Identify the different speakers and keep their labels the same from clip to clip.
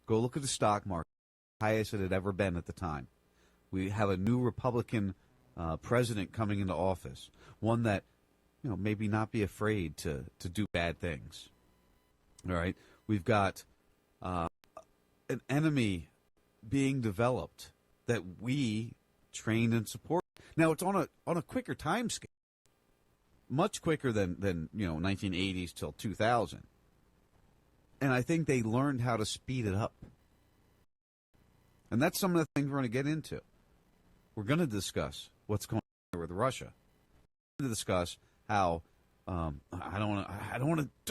Speaker 1: Go look at the stock market, highest it had ever been at the time. We have a new Republican president coming into office, one that, maybe not be afraid to do bad things. All right, we've got an enemy being developed that we trained and support. Now it's on a quicker time scale, much quicker than 1980s till 2000. And I think they learned how to speed it up. And that's some of the things we're going to get into. We're going to discuss what's going on with Russia. We're going to discuss how I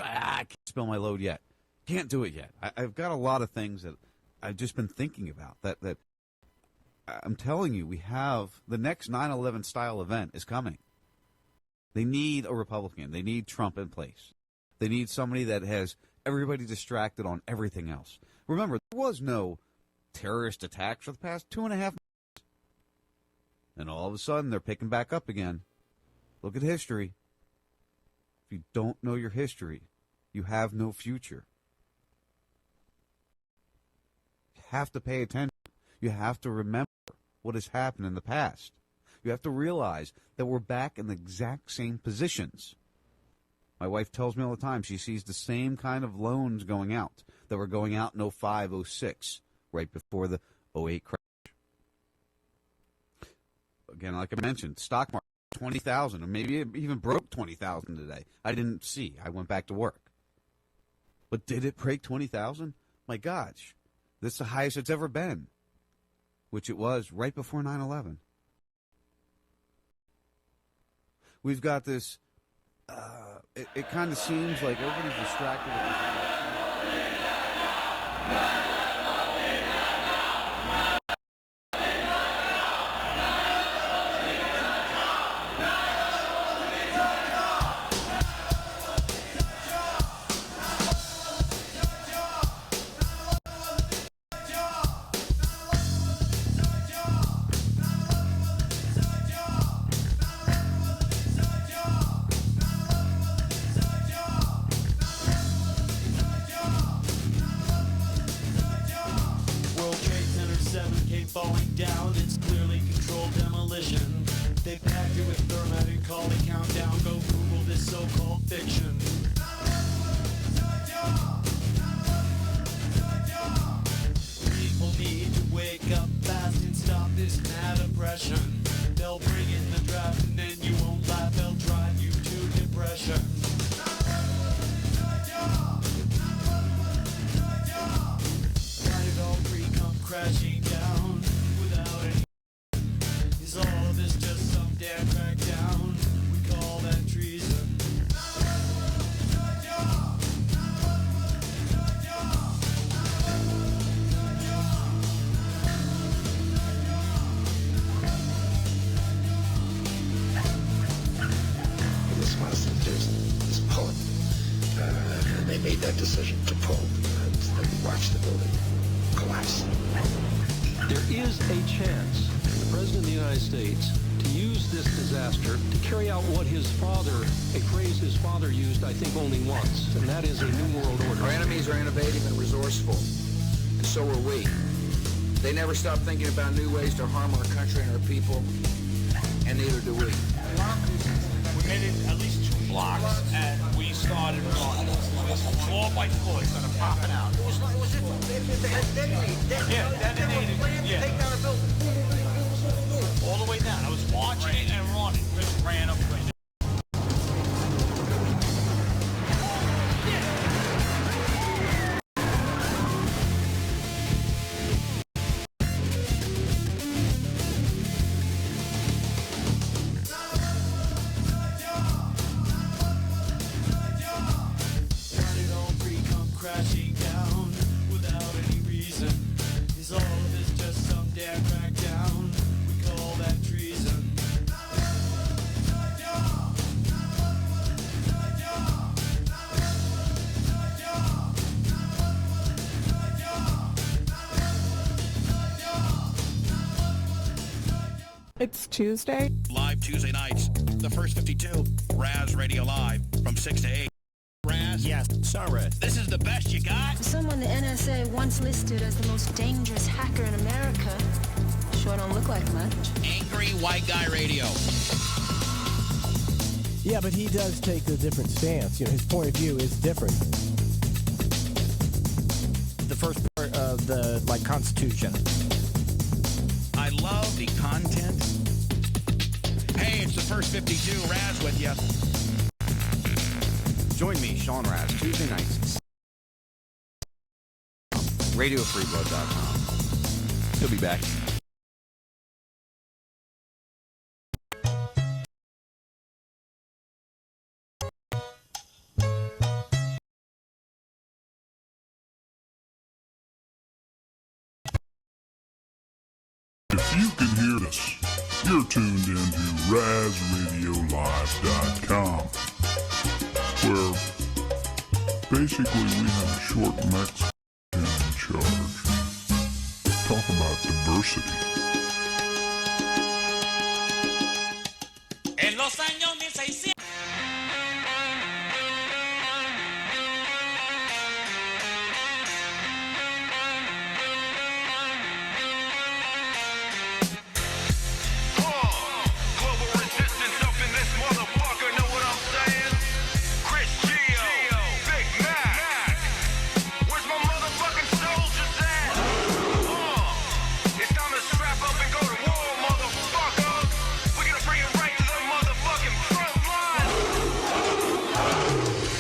Speaker 1: can't spill my load yet. Can't do it yet. I've got a lot of things that I've just been thinking about that I'm telling you, we have the next 9/11 style event is coming. They need a Republican. They need Trump in place. They need somebody that has everybody distracted on everything else. Remember, there was no terrorist attack for the past 2.5 months. And all of a sudden, they're picking back up again. Look at history. If you don't know your history, you have no future. You have to pay attention. You have to remember what has happened in the past. You have to realize that we're back in the exact same positions. My wife tells me all the time she sees the same kind of loans going out that were going out in 05, 06, right before the 08 crash. Again, like I mentioned, stock market, 20,000, or maybe it even broke 20,000 today. I didn't see. I went back to work. But did it break 20,000? My gosh, this is the highest it's ever been, which it was right before 9/11. We've got this, it kind of seems like everybody's distracted with this.
Speaker 2: Falling down, it's clearly controlled demolition. They packed it with thermite and called it countdown. Go Google this so-called fiction. People need to wake up fast and stop this mad oppression. They'll bring in the draft and then you won't laugh. They'll drive you to depression. Let it all free come crashing down. Is all of this just some damn crackdown? We call that treason.
Speaker 3: This was this poet. They made that decision to pull. They watched the building collapse.
Speaker 4: There is a chance for the President of the United States to use this disaster to carry out what his father, a phrase his father used, I think, only once, and that is a new world order.
Speaker 5: Our enemies are innovative and resourceful, and so are we. They never stop thinking about new ways to harm our country and our people, and neither do we.
Speaker 6: We made it at least 2 blocks, and we started running. Floor by floor, it started popping out.
Speaker 3: Was it detonated?
Speaker 6: Yeah, detonated. Yeah.
Speaker 3: Take down a building.
Speaker 6: All the way down. I was watching it and running. Just ran up right there.
Speaker 2: Crashing down without any reason. Is all of this just some damn crackdown? We call that treason.
Speaker 7: It's Tuesday.
Speaker 8: Live Tuesday nights, the first 52, Raz Radio Live from 6 to 8.
Speaker 6: Raz?
Speaker 7: Yes, Sunrise.
Speaker 6: This is the best you got?
Speaker 8: Someone the NSA once listed as the most dangerous hacker in America. Sure don't look like much.
Speaker 6: Angry White Guy Radio.
Speaker 7: Yeah, but he does take a different stance. You know, his point of view is different. The first part of the Constitution.
Speaker 6: I love the content. Hey, it's the First 52. Raz with you.
Speaker 1: Join me, Sean Raz, Tuesday nights. RadioFreeBlood.com. He'll be back.
Speaker 9: If you can hear us, you're tuned into RazRadioLive.com, where basically we have a short Mexican in charge. Talk about diversity.
Speaker 2: En los años 1600.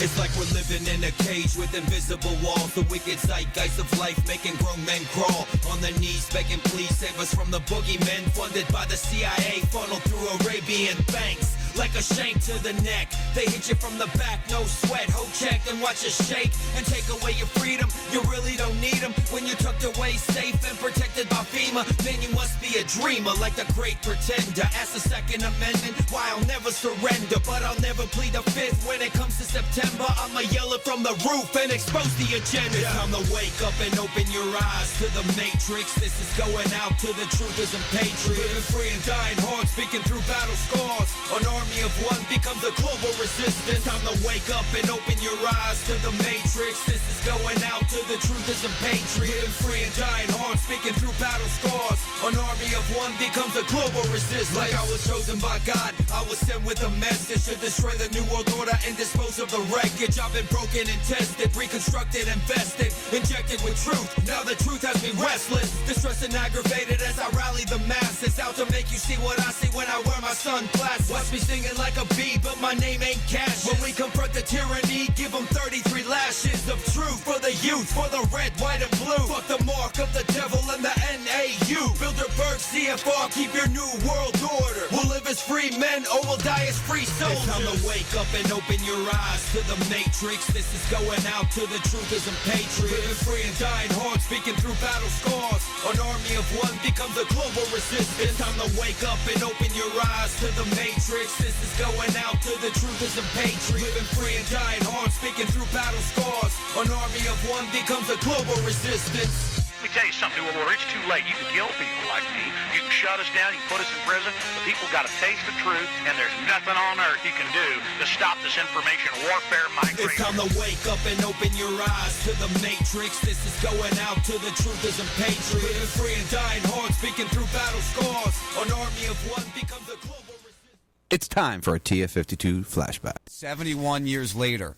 Speaker 10: It's like we're living in a cage with invisible walls. The wicked zeitgeist of life making grown men crawl. On their knees begging, please save us from the boogeymen. Funded by the CIA, funneled through Arabian banks. Like a shank to the neck, they hit you from the back, no sweat. Hold check and watch us shake and take away your freedom. You really don't need them when you're tucked away safe and protected by FEMA. Man, you must be a dreamer like the great pretender. Ask the Second Amendment, why I'll never surrender. But I'll never plead the fifth when it comes to September. I'ma yell it from the roof and expose the agenda. It's time to wake up and open your eyes to the matrix. This is going out to the truthers and patriots. Living free and dying hard, speaking through battle scars. An army of one becomes a global resistance. Time to wake up and open your eyes to the matrix. This is going out to the truthers and patriots. Living free and dying hard, speaking through battle scars. An army of one becomes a global resistance. Like I was chosen by God, I was sent with a message to destroy the new world order and dispose of the wreckage. I've been broken and tested, reconstructed, invested, injected with truth. Now the truth has me restless, distressed and aggravated as I rally the masses. Out to make you see what I see when I wear my sunglasses. Watch me singing like a bee, but my name ain't Cash. When we confront the tyranny, give them 33 lashes of truth for the youth, for the red, white, and blue. Fuck the mark of the devil and the NAU. Bilderberg, CFR, keep your new world order. We'll live as free men or we'll die as free soldiers. It's time to wake up and open your eyes to the matrix. This is going out to the truthers and patriots. Living free and dying hard, speaking through battle scars. An army of one becomes a global resistance. It's time to wake up and open your eyes to the matrix. This is going out to the truthers and patriots. Living free and dying hard, speaking through battle scars. An army of one becomes a global resistance.
Speaker 6: Let me tell you something, New World. It's too late. You can kill people like me. You can shut us down. You can put us in prison. But people got to taste the truth, and there's nothing on earth you can do to stop this information warfare migration.
Speaker 10: It's time to wake up and open your eyes to the matrix. This is going out to the truthers and patriots. Living free and dying hard, speaking through battle scars. An army of one becomes a global resistance.
Speaker 1: It's time for a TF52 flashback. 71 years later,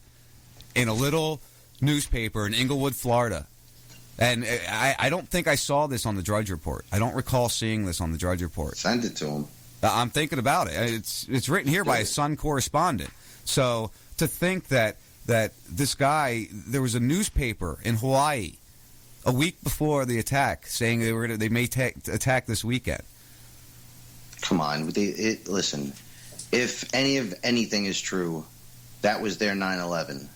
Speaker 1: in a little newspaper in Inglewood, Florida. And I don't think I saw this on the Drudge Report. I don't recall seeing this on the Drudge Report.
Speaker 11: Send it to him.
Speaker 1: I'm thinking about it. It's written here by a Sun correspondent. So to think that this guy, there was a newspaper in Hawaii a week before the attack saying they may attack this weekend.
Speaker 11: Come on, listen. If anything is true, that was their 9/11.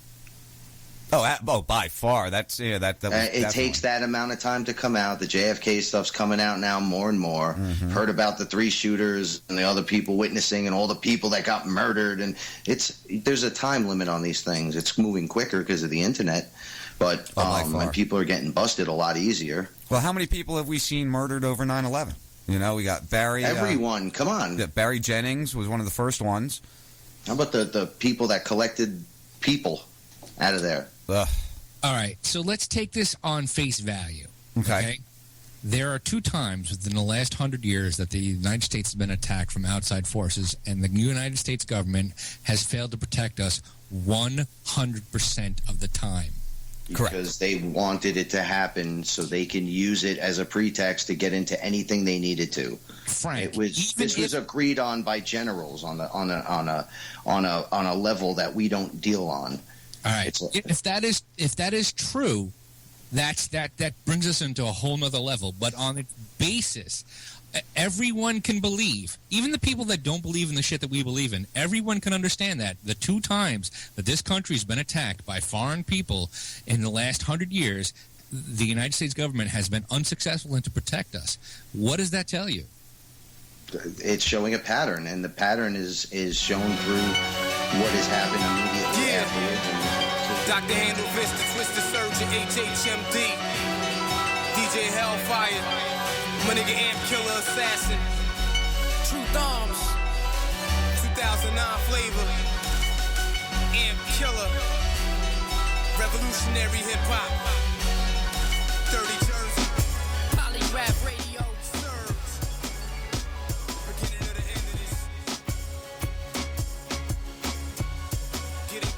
Speaker 1: Oh, by far. That was
Speaker 11: it takes that amount of time to come out. The JFK stuff's coming out now more and more.
Speaker 1: Mm-hmm.
Speaker 11: Heard about the 3 shooters and the other people witnessing and all the people that got murdered. And there's a time limit on these things. It's moving quicker because of the internet. But and people are getting busted a lot easier.
Speaker 1: Well, how many people have we seen murdered over 9/11? You know, we got Barry.
Speaker 11: Everyone, come on.
Speaker 1: Barry Jennings was one of the first ones.
Speaker 11: How about the people that collected people out of there.
Speaker 12: All right, so let's take this on face value. Okay. There are 2 times within the last 100 years that the United States has been attacked from outside forces, and the United States government has failed to protect us 100% of the time.
Speaker 11: Because they wanted it to happen so they can use it as a pretext to get into anything they needed to.
Speaker 12: Frank,
Speaker 11: this was agreed on by generals on a level that we don't deal on.
Speaker 12: All right. If that is true, that brings us into a whole nother level. But on its basis, everyone can believe, even the people that don't believe in the shit that we believe in, everyone can understand that the 2 times that this country's been attacked by foreign people in the last 100 years, the United States government has been unsuccessful in to protect us. What does that tell you?
Speaker 11: It's showing a pattern, and the pattern is shown through what has happened immediately afterwards.
Speaker 13: Dr. Handle Vista, Twisted Surgeon, HHMD, DJ Hellfire, my nigga Amp Killer Assassin, Truth Arms, 2009 Flavor, Amp Killer, Revolutionary Hip Hop, Dirty Jersey, Polyrap Radio, Surge, beginning of the end of this. Get it,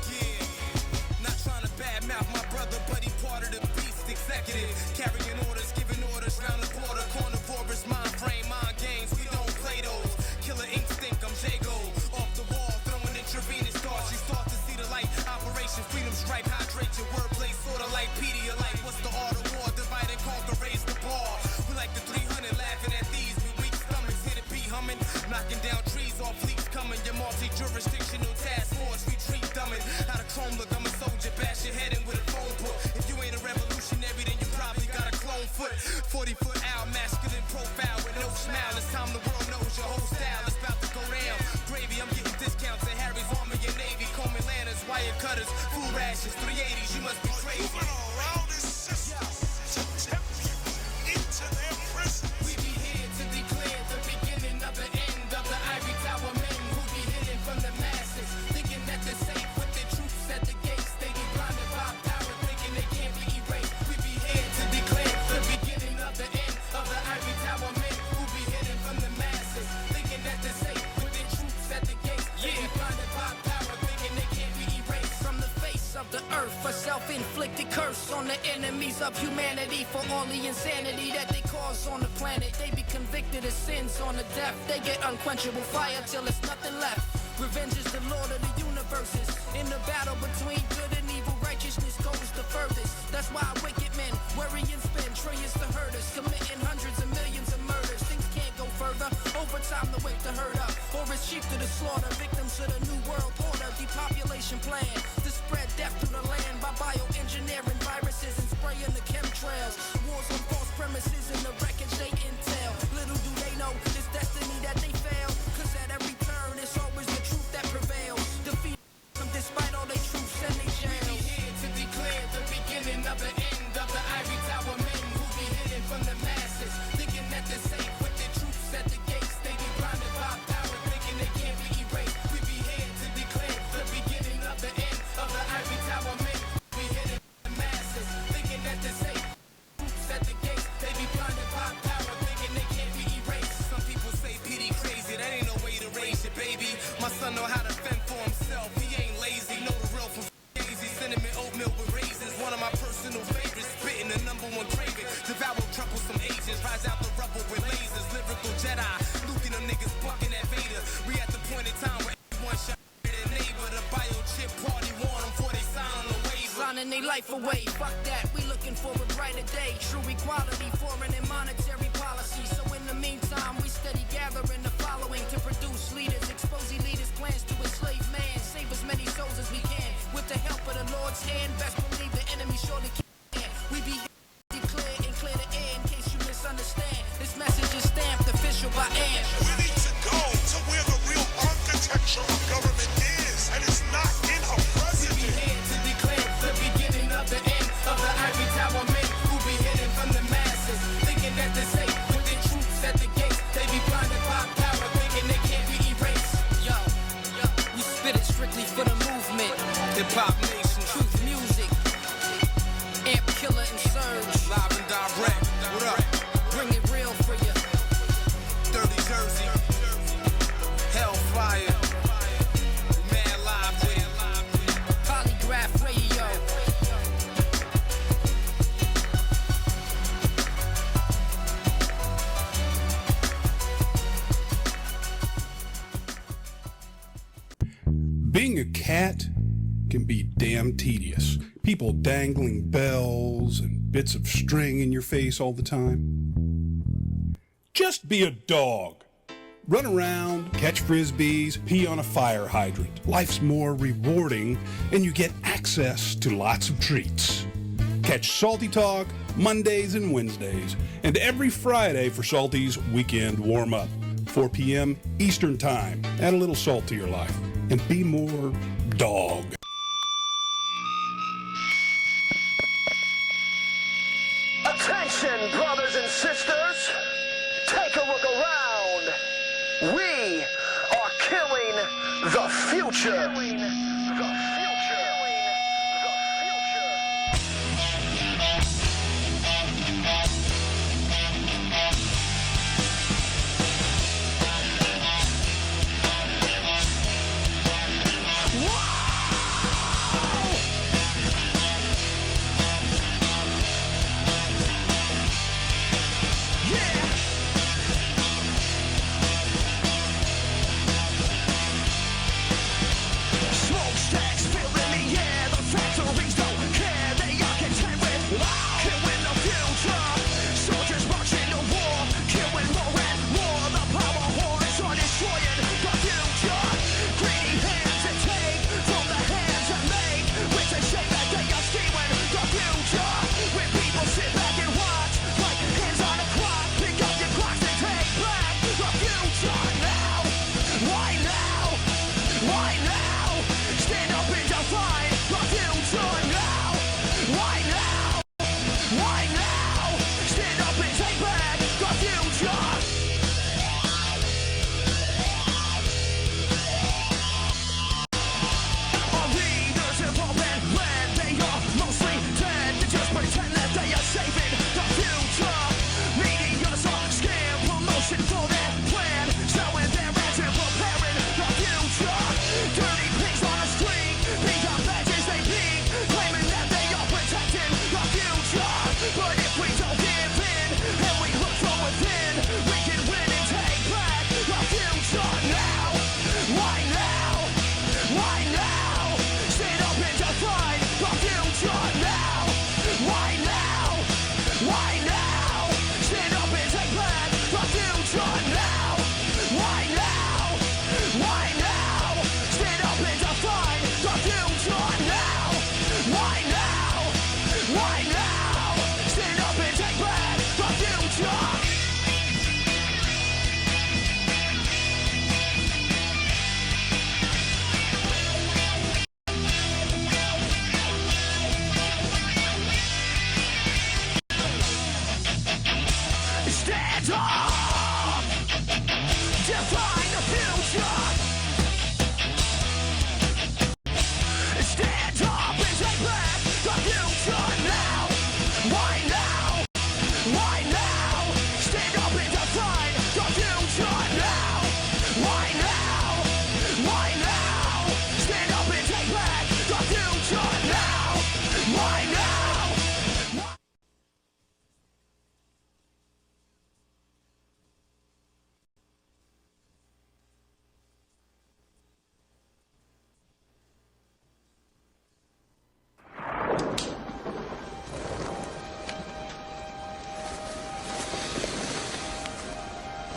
Speaker 13: not trying to badmouth my brother, but he part of the beast executive, carrying orders, giving orders round the border, carnivorous mind frame, mind games, we don't play those. Killer instinct, I'm Jago, off the wall, throwing intravenous thoughts. You start to see the light, Operation Freedom Stripe, hydrate your wordplay, sorta like Pedialyte. What's the art of war? Divide and conquer, raise the bar. We like the 300, laughing at these with weak stomachs, hit it be humming, knocking down trees, all fleets coming. Your multi-jurisdictional task force, retreat dumbing. How the chrome look, I'm a soldier, bash your head in with a phone book. If you ain't a revolutionary, then you probably got a clone foot. 40-foot out, masculine profile with no smile. It's time the world knows your whole style is about to go down. Gravy, I'm getting discounts at Harry's Army and Navy. Coleman Lanterns, wire cutters, food rations, 380s, you must be crazy. Around this system to tempt you into their prison. We be here to declare the beginning of the end of the Ivory Tower men who be hidden from the masses, thinking that they're safe with their troops at the gates. They be blinded by power, thinking they can't be erased. We be here to declare the beginning of the end of the Ivory Tower men who be hidden from the masses, thinking that they're safe with their troops at the gates. They be blinded by power, thinking they can't be erased from the face of the earth. A self-inflicted curse on the enemies of humanity for all the insanity that they cause on the planet. They be convicted of sins on the death. They get unquenchable fire till there's nothing left. Revenge is the Lord of the universes. In the battle between good and evil, righteousness goes the furthest. That's why wicked men worry and spend trillions to hurt us, committing hundreds of millions of murders. Things can't go further. Over time to wake the herd up, or it's sheep to the slaughter. Victims of the new world order, depopulation plan to spread death through the land by bioengineering viruses and spraying the chemtrails. Wars on false premises and the wreckage they entail. Little do they know it's destiny that they fail, cause at every turn it's always the truth that prevails. Defeat them despite all their troops and they jails. We be here to declare the beginning of the end of the Ivory Tower men who be hidden from the masses, thinking that they're safe with their troops at the gates. They be blinded by power, thinking they can't be erased. We be here to declare the beginning of the end of the Ivory Tower men who be hidden from the masses, thinking that they're safe. Troops at the gates, they be blinded by power, thinking they can't be erased. Some people say PD crazy, that ain't no way to raise your baby. My son know how to fend for himself, he ain't lazy, know the real from easy. Cinnamon oatmeal with raisins, one of my personal favorites. Spitting the #1 craving, devour troublesome agents, rise out the rubble with lasers. Lyrical Jedi, Luke and them niggas bucking at Vader. We at the point in time where everyone shot their neighbor. The biochip party warn them before they sign on the waiver. Signing their life away, fuck that, we looking for a brighter day. True equality, foreign and monetary policy. So in the meantime, we steady gathering the following to produce leaders, expose leaders' plans to enslave man. Save as many souls as we can with the help of the Lord's hand. Best believe the enemy surely can. We be declare and clear the air in case you misunderstand. This message is stamped official by AMP.
Speaker 9: We need to go to where the real architecture of government is, and it's not in a president.
Speaker 13: We be here to declare the beginning of the end of the Ivory Tower men who be hidden from the masses, thinking that they're safe with their troops at the gates. They be blinded by power, thinking they can't be erased. Yo, we spit it strictly for the movement. Hip Hop Nation, truth music.
Speaker 14: can be damn tedious. People dangling bells and bits of string in your face all the time. Just be a dog. Run around, catch frisbees, pee on a fire hydrant. Life's more rewarding, and you get access to lots of treats. Catch Salty Talk Mondays and Wednesdays, and every Friday for Salty's Weekend Warm-Up, 4 p.m. Eastern Time. Add a little salt to your life, and be more dog.
Speaker 15: Attention, brothers and sisters. Take a look around. We are killing the future.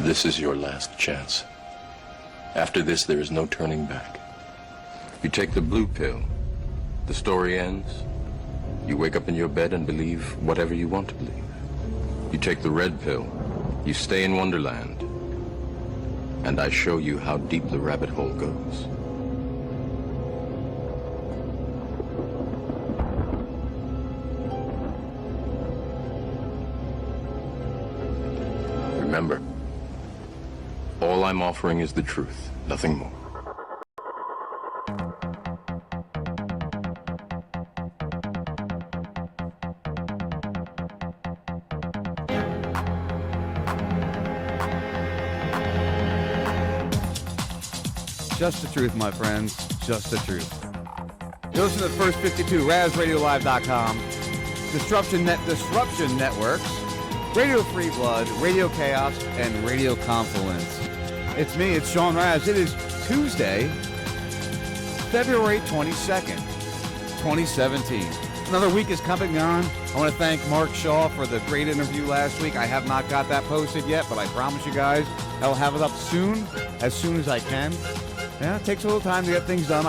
Speaker 16: This is your last chance. After this, there is no turning back. You take the blue pill, the story ends. You wake up in your bed and believe whatever you want to believe. You take the red pill, you stay in Wonderland, and I show you how deep the rabbit hole goes. Remember, all I'm offering is the truth, nothing more.
Speaker 1: Just the truth, my friends. Just the truth. You listen to the first 52, RazRadioLive.com, Disruption Networks, Radio Free Blood, Radio Chaos, and Radio Confluence. It's me, it's Sean Raz. It is Tuesday, February 22nd. 2017. Another week is coming on. I want to thank Mark Shaw for the great interview last week. I have not got that posted yet, but I promise you guys I'll have it up soon as I can. Yeah, it takes a little time to get things done.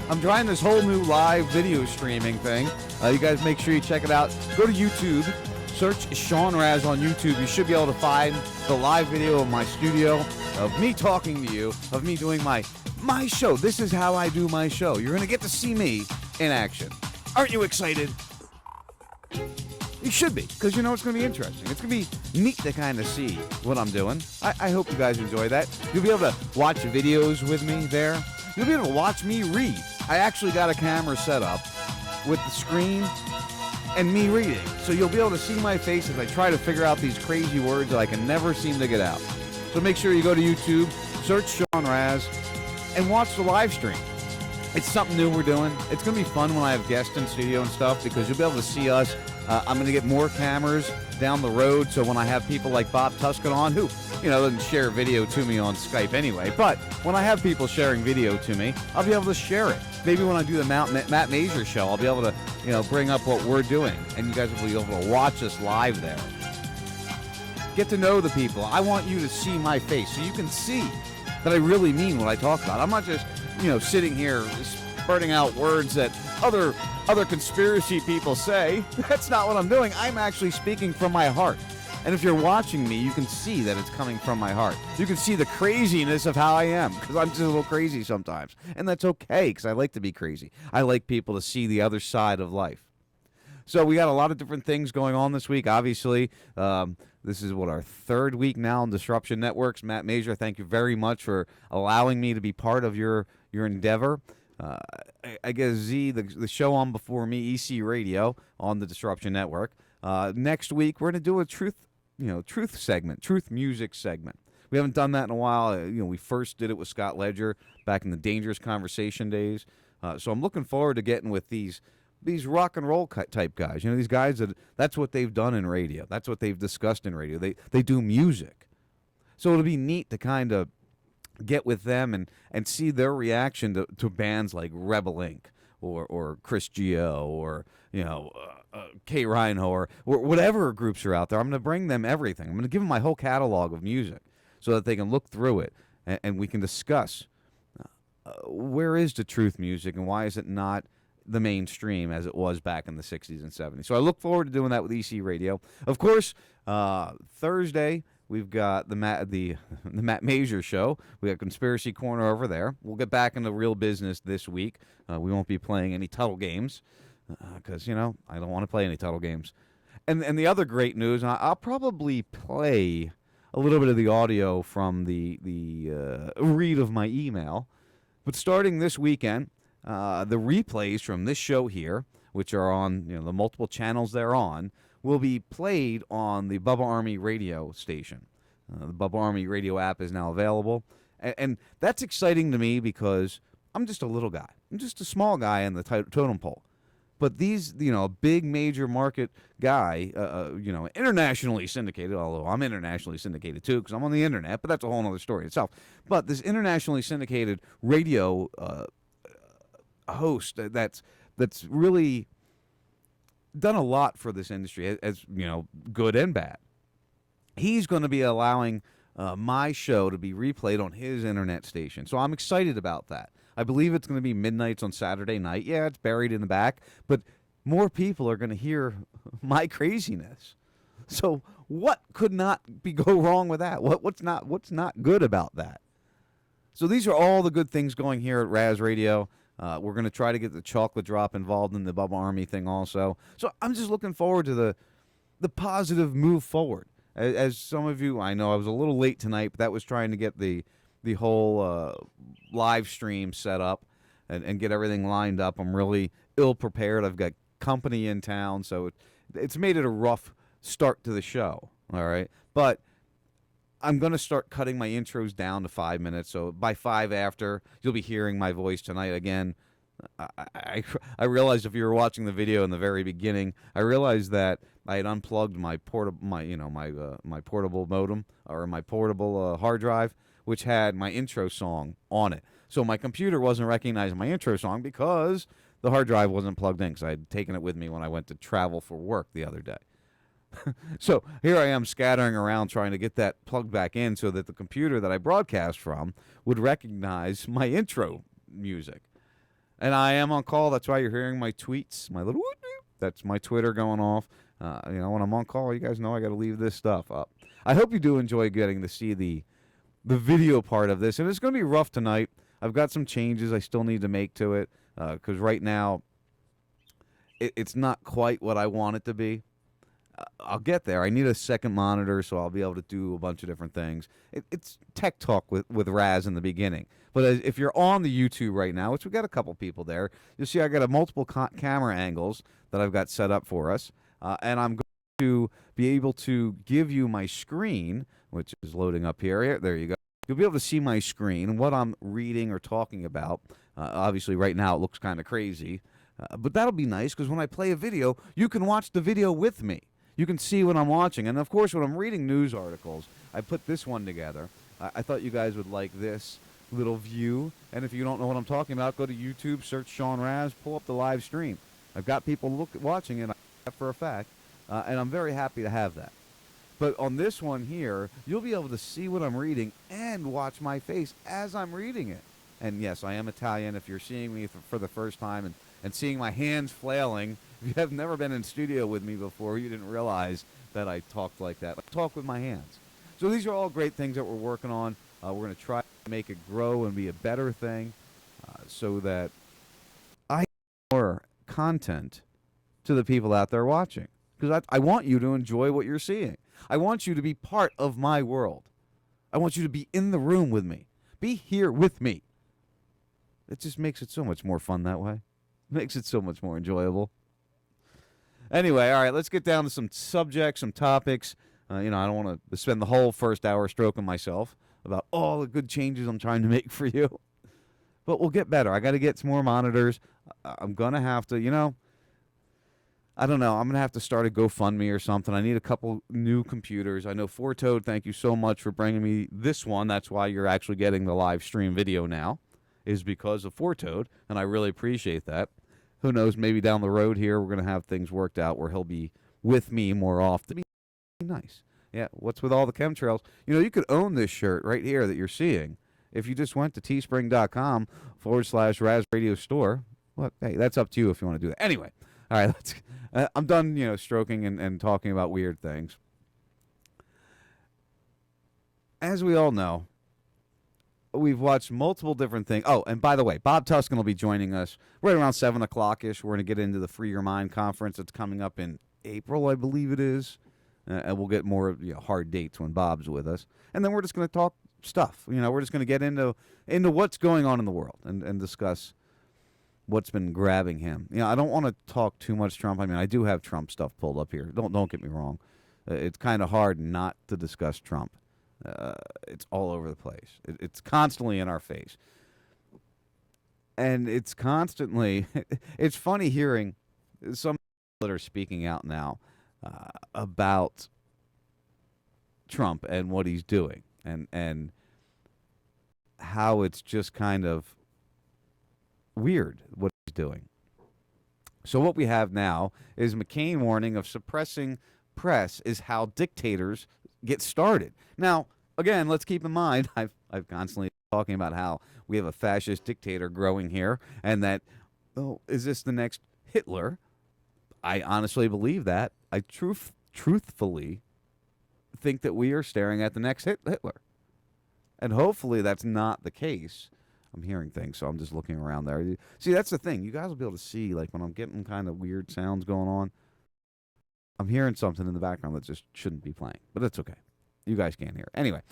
Speaker 1: I'm trying this whole new live video streaming thing. You guys make sure you check it out. Go to YouTube. Search Sean Raz on YouTube. You should be able to find the live video of my studio, of me talking to you, of me doing my show. This is how I do my show. You're going to get to see me in action. Aren't you excited? You should be, because you know it's going to be interesting. It's going to be neat to kind of see what I'm doing. I hope you guys enjoy that. You'll be able to watch videos with me there. You'll be able to watch me read. I actually got a camera set up with the screen and me reading. So you'll be able to see my face as I try to figure out these crazy words that I can never seem to get out. So make sure you go to YouTube, search Sean Raz, and watch the live stream. It's something new we're doing. It's going to be fun when I have guests in studio and stuff because you'll be able to see us. I'm going to get more cameras down the road, so when I have people like Bob Tuscan on, who, doesn't share video to me on Skype anyway, but when I have people sharing video to me, I'll be able to share it. Maybe when I do the Matt Major show, I'll be able to, bring up what we're doing, and you guys will be able to watch us live there. Get to know the people. I want you to see my face so you can see that I really mean what I talk about. I'm not just, sitting here spurting out words that other conspiracy people say. That's not what I'm doing. I'm actually speaking from my heart. And if you're watching me, you can see that it's coming from my heart. You can see the craziness of how I am, because I'm just a little crazy sometimes. And that's okay, because I like to be crazy. I like people to see the other side of life. So we got a lot of different things going on this week. Obviously, this is our third week now on Disruption Networks. Matt Major, thank you very much for allowing me to be part of your endeavor. I guess the show on before me, EC Radio, on the Disruption Network. Next week, we're going to do a truth segment, truth music segment. We haven't done that in a while. We first did it with Scott Ledger back in the Dangerous Conversation days. So I'm looking forward to getting with these rock and roll type guys. These guys that's what they've done in radio. That's what they've discussed in radio. They do music. So it'll be neat to kind of get with them and see their reaction to bands like Rebel Inc. or Chris Gio or Kate Reinho or whatever groups are out there. I'm going to bring them everything. I'm going to give them my whole catalog of music so that they can look through it and we can discuss where is the truth music and why is it not the mainstream as it was back in the 60s and 70s. So I look forward to doing that with EC Radio. Of course, Thursday we've got the Matt Major show. We got Conspiracy Corner over there. We'll get back into real business this week. We won't be playing any Tuttle games because, I don't want to play any Tuttle games. And the other great news, I'll probably play a little bit of the audio from the read of my email. But starting this weekend, the replays from this show here, which are on the multiple channels they're on, will be played on the Bubba Army radio station. The Bubba Army radio app is now available. And that's exciting to me because I'm just a little guy. I'm just a small guy in the totem pole. But these, big major market guy, internationally syndicated, although I'm internationally syndicated too because I'm on the internet, but that's a whole other story itself. But this internationally syndicated radio host that's really done a lot for this industry, as good and bad. He's going to be allowing my show to be replayed on his internet station. So I'm excited about that. I believe it's going to be midnights on Saturday night. Yeah, it's buried in the back, but more people are going to hear my craziness. So what could not go wrong with that? What's not good about that? So these are all the good things going here at Raz Radio. We're going to try to get the chocolate drop involved in the Bubba Army thing also. So I'm just looking forward to the positive move forward. As some of you, I know I was a little late tonight, but that was trying to get the whole live stream set up and get everything lined up. I'm really ill-prepared. I've got company in town, so it's made it a rough start to the show, all right? But I'm going to start cutting my intros down to 5 minutes, so by 5 after, you'll be hearing my voice tonight again. I realized if you were watching the video in the very beginning, I realized that I had unplugged my portable modem or my portable hard drive, which had my intro song on it. So my computer wasn't recognizing my intro song because The hard drive wasn't plugged in because I had taken it with me when I went to travel for work the other day. So here I am scattering around trying to get that plugged back in so that the computer that I broadcast from would recognize my intro music. And I am on call. That's why you're hearing my tweets, my little that's my Twitter going off. When I'm on call, you guys know I got to leave this stuff up. I hope you do enjoy getting to see the video part of this. And it's going to be rough tonight. I've got some changes I still need to make to it because right now it's not quite what I want it to be. I'll get there. I need a second monitor, so I'll be able to do a bunch of different things. It's tech talk with Raz in the beginning. But if you're on the YouTube right now, which we've got a couple people there, you'll see I got a multiple camera angles that I've got set up for us. And I'm going to be able to give you my screen, which is loading up here. There you go. You'll be able to see my screen, what I'm reading or talking about. Obviously, right now it looks kind of crazy. But that'll be nice because when I play a video, you can watch the video with me. You can see what I'm watching. And, of course, when I'm reading news articles, I put this one together. I thought you guys would like this little view. And if you don't know what I'm talking about, go to YouTube, search Sean Raz, pull up the live stream. I've got people watching it for a fact, and I'm very happy to have that. But on this one here, you'll be able to see what I'm reading and watch my face as I'm reading it. And, yes, I am Italian. If you're seeing me for the first time and seeing my hands flailing, if you have never been in studio with me before, you didn't realize that I talked like that. I talk with my hands. So these are all great things that we're working on. We're going to try to make it grow and be a better thing so that I get more content to the people out there watching. Because I want you to enjoy what you're seeing. I want you to be part of my world. I want you to be in the room with me. Be here with me. It just makes it so much more fun that way. Makes it so much more enjoyable. Anyway, all right, let's get down to some subjects, some topics. I don't want to spend the whole first hour stroking myself about all the good changes I'm trying to make for you. But we'll get better. I got to get some more monitors. I'm going to have to, I don't know. I'm going to have to start a GoFundMe or something. I need a couple new computers. I know Fortoad, thank you so much for bringing me this one. That's why you're actually getting the live stream video now, is because of Fortoad, and I really appreciate that. Who knows, maybe down the road here we're going to have things worked out where he'll be with me more often. Be nice. Yeah, what's with all the chemtrails? You could own this shirt right here that you're seeing if you just went to teespring.com/Raz Radio Store. Well, hey, that's up to you if you want to do that. Anyway, all right, I'm done, stroking and talking about weird things. As we all know, we've watched multiple different things. Oh, and by the way, Bob Tuscan will be joining us right around 7 o'clock-ish. We're going to get into the Free Your Mind conference that's coming up in April, I believe it is. And we'll get more hard dates when Bob's with us. And then we're just going to talk stuff. We're just going to get into what's going on in the world and discuss what's been grabbing him. I don't want to talk too much Trump. I mean, I do have Trump stuff pulled up here. Don't get me wrong. It's kind of hard not to discuss Trump. It's all over the place. It's constantly in our face. And it's constantly, it's funny hearing some people that are speaking out now about Trump and what he's doing and how it's just kind of weird what he's doing. So what we have now is McCain warning of suppressing press is how dictators get started. Now, again, let's keep in mind, I've constantly talking about how we have a fascist dictator growing here, and that, is this the next Hitler? I honestly believe that. I truthfully think that we are staring at the next Hitler. And hopefully that's not the case. I'm hearing things, so I'm just looking around there. See, that's the thing. You guys will be able to see, like, when I'm getting kind of weird sounds going on, I'm hearing something in the background that just shouldn't be playing. But that's okay. You guys can't hear. Anyway,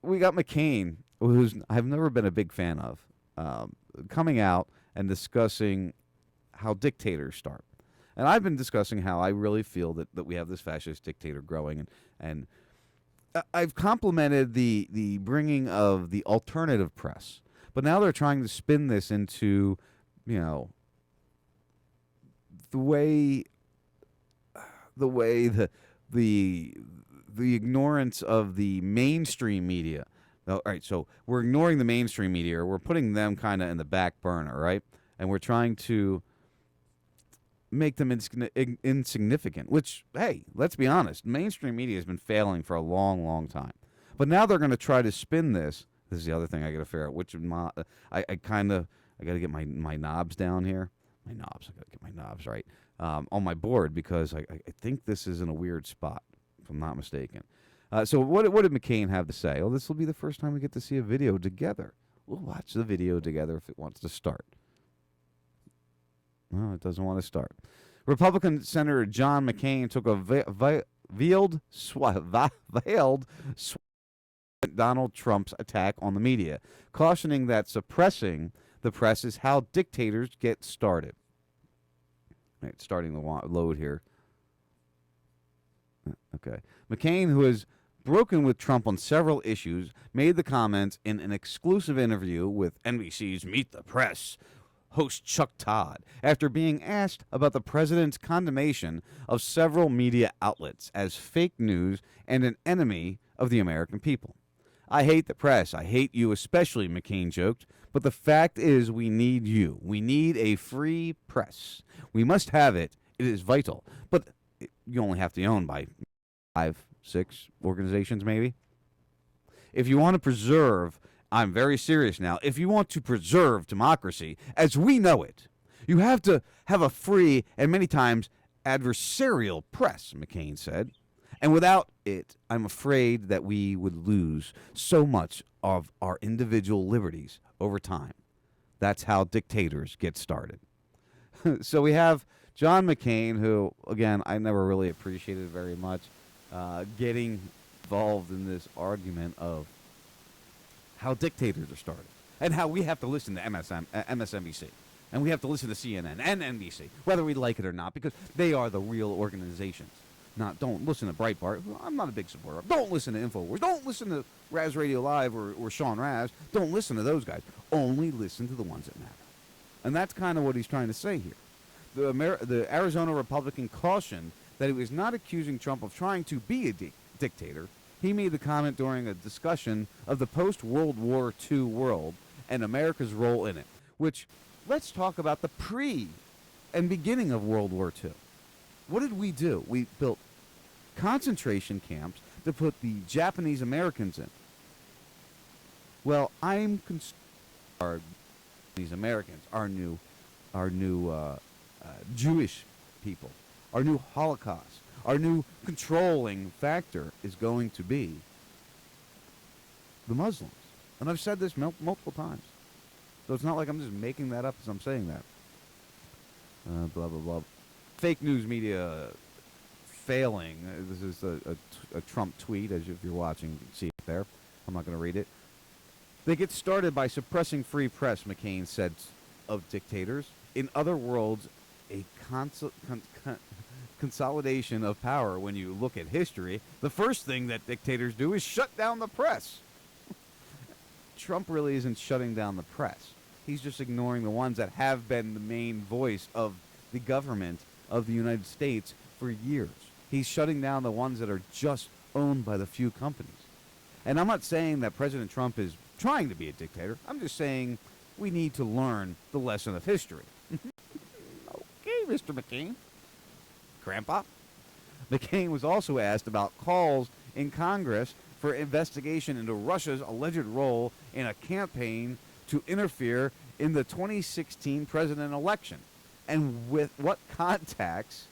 Speaker 1: we got McCain, who's I've never been a big fan of, coming out and discussing how dictators start. And I've been discussing how I really feel that we have this fascist dictator growing. And I've complimented the bringing of the alternative press. But now they're trying to spin this into, the way the ignorance of the mainstream media. All right, so we're ignoring the mainstream media. We're putting them kind of in the back burner, right? And we're trying to make them insignificant, which, hey, let's be honest, mainstream media has been failing for a long, long time. But now they're going to try to spin this. This is the other thing I got to figure out. Which I got to get my knobs down here. I got to get my knobs right on my board, because I think this is in a weird spot, if I'm not mistaken. So what did McCain have to say? Oh, this will be the first time we get to see a video together. We'll watch the video together if it wants to start. No, it doesn't want to start. Republican Senator John McCain took a veiled Donald Trump's attack on the media, cautioning that suppressing the press is how dictators get started. All right, starting the load here. Okay. McCain, who has broken with Trump on several issues, made the comments in an exclusive interview with NBC's Meet the Press host Chuck Todd, after being asked about the president's condemnation of several media outlets as fake news and an enemy of the American people. I hate the press. I hate you especially, McCain joked. But the fact is, we need you. We need a free press. We must have it. It is vital. But you only have to own by 5, 6 organizations, maybe. If you want to preserve, I'm very serious now, if you want to preserve democracy as we know it, you have to have a free and many times adversarial press, McCain said. And without it, I'm afraid that we would lose so much of our individual liberties over time. That's how dictators get started. So we have John McCain, who, again, I never really appreciated very much, getting involved in this argument of how dictators are started and how we have to listen to MSNBC and we have to listen to CNN and NBC, whether we like it or not, because they are the real organizations. Don't listen to Breitbart. I'm not a big supporter. Don't listen to InfoWars. Don't listen to Raz Radio Live or Sean Raz. Don't listen to those guys. Only listen to the ones that matter. And that's kind of what he's trying to say here. The Arizona Republican cautioned that he was not accusing Trump of trying to be a dictator. He made the comment during a discussion of the post-World War II world and America's role in it, which, let's talk about the pre and beginning of World War II. What did we do? We built concentration camps to put the Japanese Americans in. Well, I'm concerned these Americans, our new Jewish people, our new Holocaust, our new controlling factor is going to be the Muslims. And I've said this multiple times. So it's not like I'm just making that up as I'm saying that. Blah, blah, blah. Fake news media failing. This is a Trump tweet, as if you're watching, you can see it there. I'm not going to read it. They get started by suppressing free press, McCain said of dictators. In other words, a consolidation of power. When you look at history, the first thing that dictators do is shut down the press. Trump really isn't shutting down the press. He's just ignoring the ones that have been the main voice of the government of the United States for years. He's shutting down the ones that are just owned by the few companies. And I'm not saying that President Trump is trying to be a dictator. I'm just saying we need to learn the lesson of history. Okay, Mr. McCain. Grandpa. McCain was also asked about calls in Congress for investigation into Russia's alleged role in a campaign to interfere in the 2016 president election, and with what contacts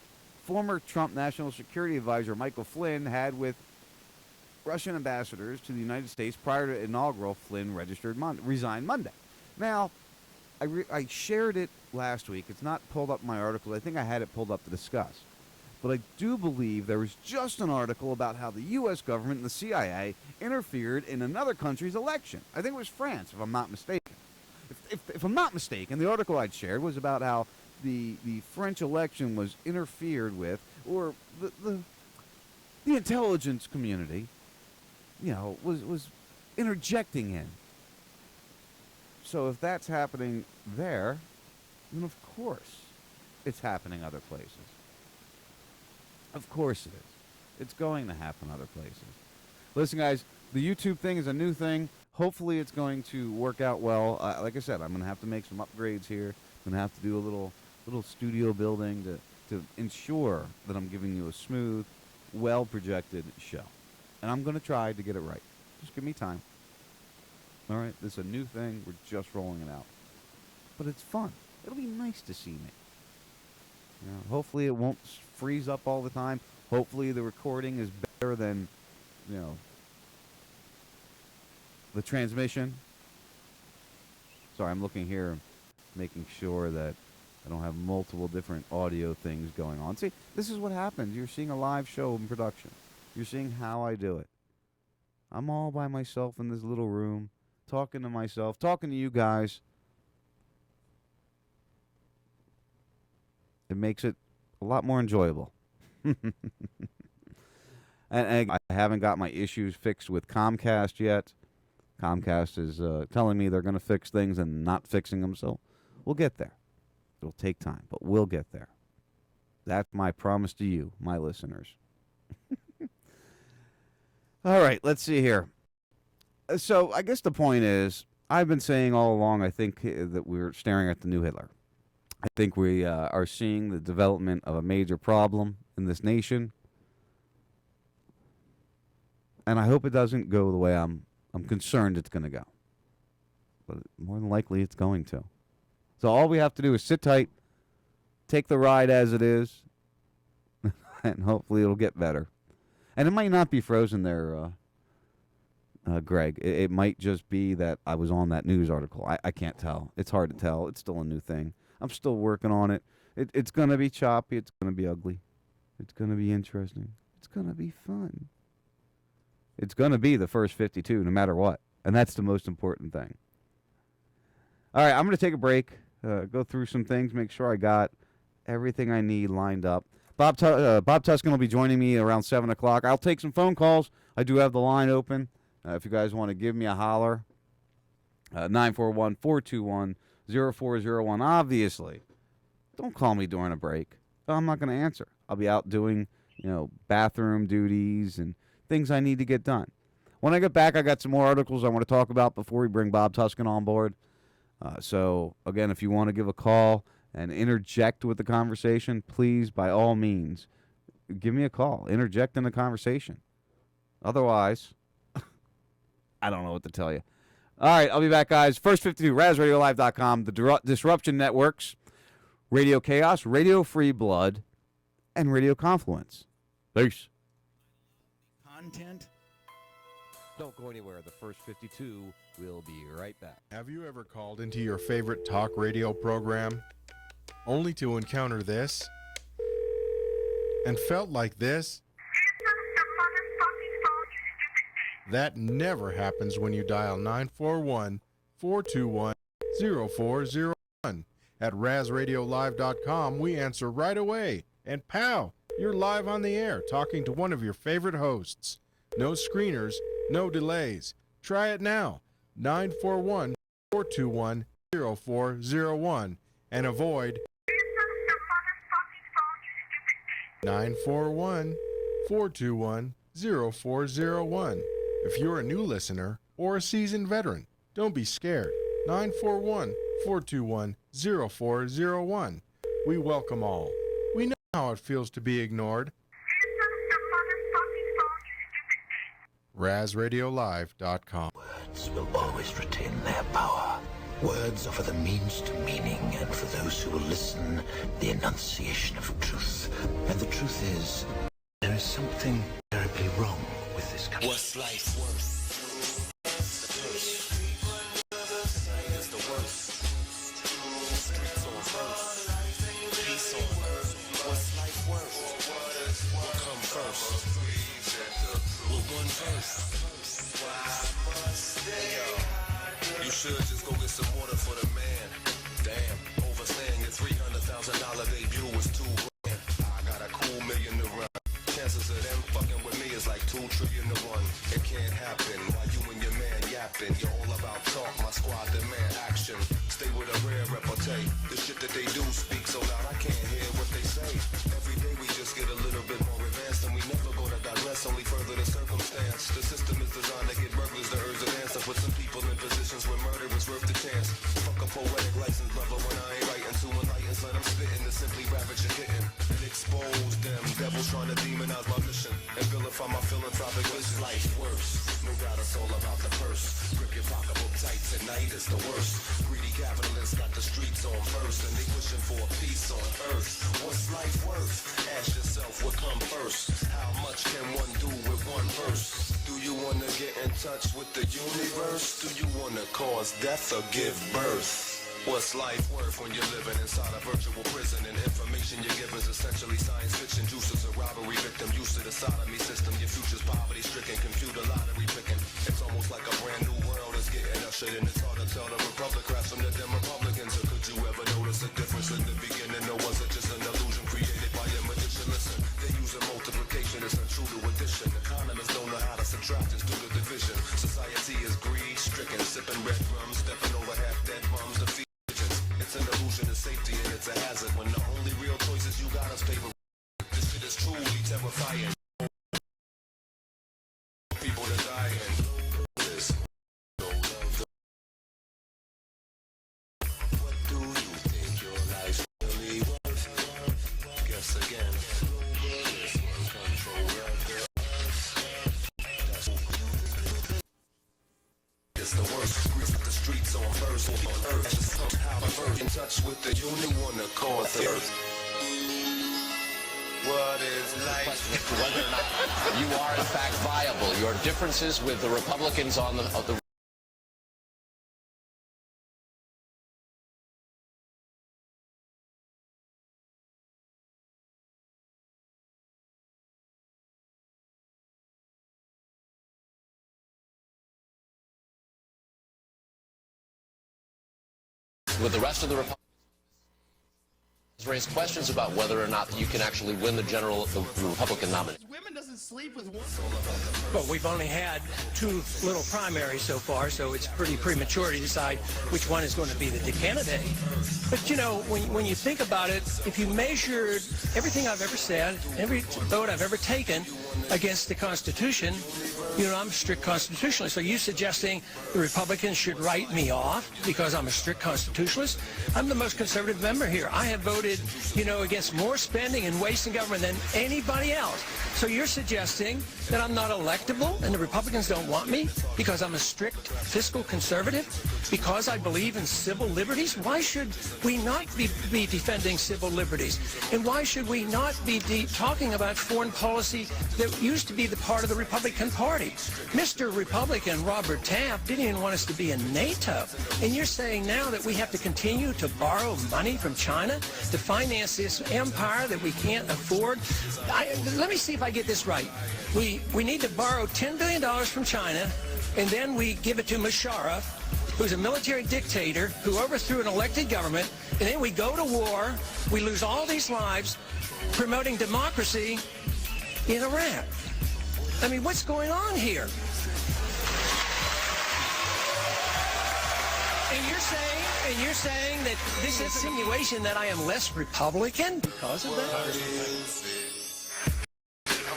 Speaker 1: former Trump National Security Advisor Michael Flynn had with Russian ambassadors to the United States prior to inaugural. Flynn resigned Monday. Now, I shared it last week. It's not pulled up in my article. I think I had it pulled up to discuss. But I do believe there was just an article about how the U.S. government and the CIA interfered in another country's election. I think it was France, if I'm not mistaken. If I'm not mistaken, the article I'd shared was about how the French election was interfered with, or the intelligence community, was interjecting in. So if that's happening there, then of course it's happening other places. Of course it is. It's going to happen other places. Listen, guys, the YouTube thing is a new thing. Hopefully it's going to work out well. Like I said, I'm going to have to make some upgrades here. I'm going to have to do a little little studio building to ensure that I'm giving you a smooth, well-projected show. And I'm going to try to get it right. Just give me time. All right? This is a new thing. We're just rolling it out. But it's fun. It'll be nice to see me. You know, hopefully it won't freeze up all the time. Hopefully the recording is better than, the transmission. Sorry, I'm looking here, making sure that I don't have multiple different audio things going on. See, this is what happens. You're seeing a live show in production. You're seeing how I do it. I'm all by myself in this little room, talking to myself, talking to you guys. It makes it a lot more enjoyable. And I haven't got my issues fixed with Comcast yet. Comcast is telling me they're going to fix things and not fixing them, so we'll get there. It'll take time, but we'll get there. That's my promise to you, my listeners. All right, let's see here. So I guess the point is, I've been saying all along, I think that we're staring at the new Hitler. I think we are seeing the development of a major problem in this nation. And I hope it doesn't go the way I'm concerned it's going to go. But more than likely it's going to. So all we have to do is sit tight, take the ride as it is, and hopefully it'll get better. And it might not be frozen there, Greg. It might just be that I was on that news article. I can't tell. It's hard to tell. It's still a new thing. I'm still working on it. It's going to be choppy. It's going to be ugly. It's going to be interesting. It's going to be fun. It's going to be the first 52 no matter what. And that's the most important thing. All right, I'm going to take a break, go through some things, make sure I got everything I need lined up. Bob Tuskin will be joining me around 7 o'clock. I'll take some phone calls. I do have the line open. If you guys want to give me a holler, 941-421-0401. Obviously, don't call me during a break. I'm not going to answer. I'll be out doing, bathroom duties and things I need to get done. When I get back, I got some more articles I want to talk about before we bring Bob Tuskin on board. So, again, if you want to give a call and interject with the conversation, please, by all means, give me a call. Interject in the conversation. Otherwise, I don't know what to tell you. All right, I'll be back, guys. First 52, RazRadioLive.com, the Disruption Networks, Radio Chaos, Radio Free Blood, and Radio Confluence. Peace.
Speaker 17: Content.
Speaker 1: Don't go anywhere. The First 52 will be right back.
Speaker 18: Have you ever called into your favorite talk radio program only to encounter this and felt like this? That never happens when you dial 941-421-0401. At RazRadioLive.com, we answer right away. And pow, you're live on the air talking to one of your favorite hosts. No screeners, no delays. Try it now. 941-421-0401 and avoid 941-421-0401. If you're a new listener or a seasoned veteran, don't be scared. 941-421-0401. We welcome all. We know how it feels to be ignored. RazRadioLive.com.
Speaker 3: Words will always retain their power. Words are for the means to meaning, and for those who will listen, the enunciation of truth. And the truth is, there is something terribly wrong with this country.
Speaker 2: What's life worth?
Speaker 19: You should just go get some water for the man. Damn, overstaying your $300,000 debut was $2 grand. I got a cool million to run. Chances of them fucking with me is like 2 trillion to 1. It can't happen while you and your man yapping. You're all about talk, my squad demand action. Stay with a rare repartee. The shit that they do speak so loud I can't hear what they say. Every day we just get a little bit more advanced, and we never go to digress, only further the circumstance. The system is designed to get burglars the urge to dance, and put some people in positions where murder is worth the chance. Fuck a poetic license, brother, when I ain't writing to enlighten, let them spit in the my philanthropic list. Life worse. No doubt it's all about the purse. Grip your pocketbook tight tonight is the worst. Greedy capitalists got the streets on first, and they wishing for a peace on earth. What's life worth? Ask yourself what come first. How much can one do with one verse? Do you want to get in touch with the universe? Do you want to cause death or give birth? What's life worth when you're living inside a virtual prison and information you're given is essentially science fiction? Juices a robbery victim used to the sodomy system. Your future's poverty-stricken, computer lottery picking. It's almost like a brand new world is getting ushered in. It's hard to tell the Republicrats from the Dem Republicans. Or could you ever notice a difference in the beginning? Or was it just an illusion created by a magician? Listen, they use a multiplication, it's untrue to addition. Economists don't know how to subtract, it's due to division. Society is greed-stricken, sipping red rum, stepping over half-dead bums to feed. It's an illusion of safety and it's a hazard when the only real choices you got is paper. This shit is truly terrifying. People are dying. This what do you think your life's really worth? Guess again. Control of the earth. It's the worst. Grip the streets on first on earth. How in touch with the union wanna cause the earth. What is life?
Speaker 20: Whether or not you are in fact viable. Your differences with the Republicans on the with the rest of the Republicans raised questions about whether or not you can actually win the Republican nomination.
Speaker 17: Women doesn't sleep with one.
Speaker 21: But we've only had 2 little primaries so far, so it's pretty premature to decide which one is going to be the candidate. But, you know, when you think about it, if you measured everything I've ever said, every vote I've ever taken against the Constitution, you know, I'm a strict constitutionalist. So you suggesting the Republicans should write me off because I'm a strict constitutionalist? I'm the most conservative member here. I have voted, you know, against more spending and waste in government than anybody else. So you're suggesting that I'm not electable and the Republicans don't want me because I'm a strict fiscal conservative, because I believe in civil liberties? Why should we not be defending civil liberties? And why should we not be talking about foreign policy that used to be the part of the Republican Party? Mr. Republican Robert Taft didn't even want us to be in NATO. And you're saying now that we have to continue to borrow money from China to finance this empire that we can't afford? Let me see if I get this right. We need to borrow $10 billion from China, and then we give it to Musharraf, who's a military dictator who overthrew an elected government, and then we go to war, we lose all these lives promoting democracy in Iraq. I mean, what's going on here? And you're saying that this insinuation that I am less Republican because of that?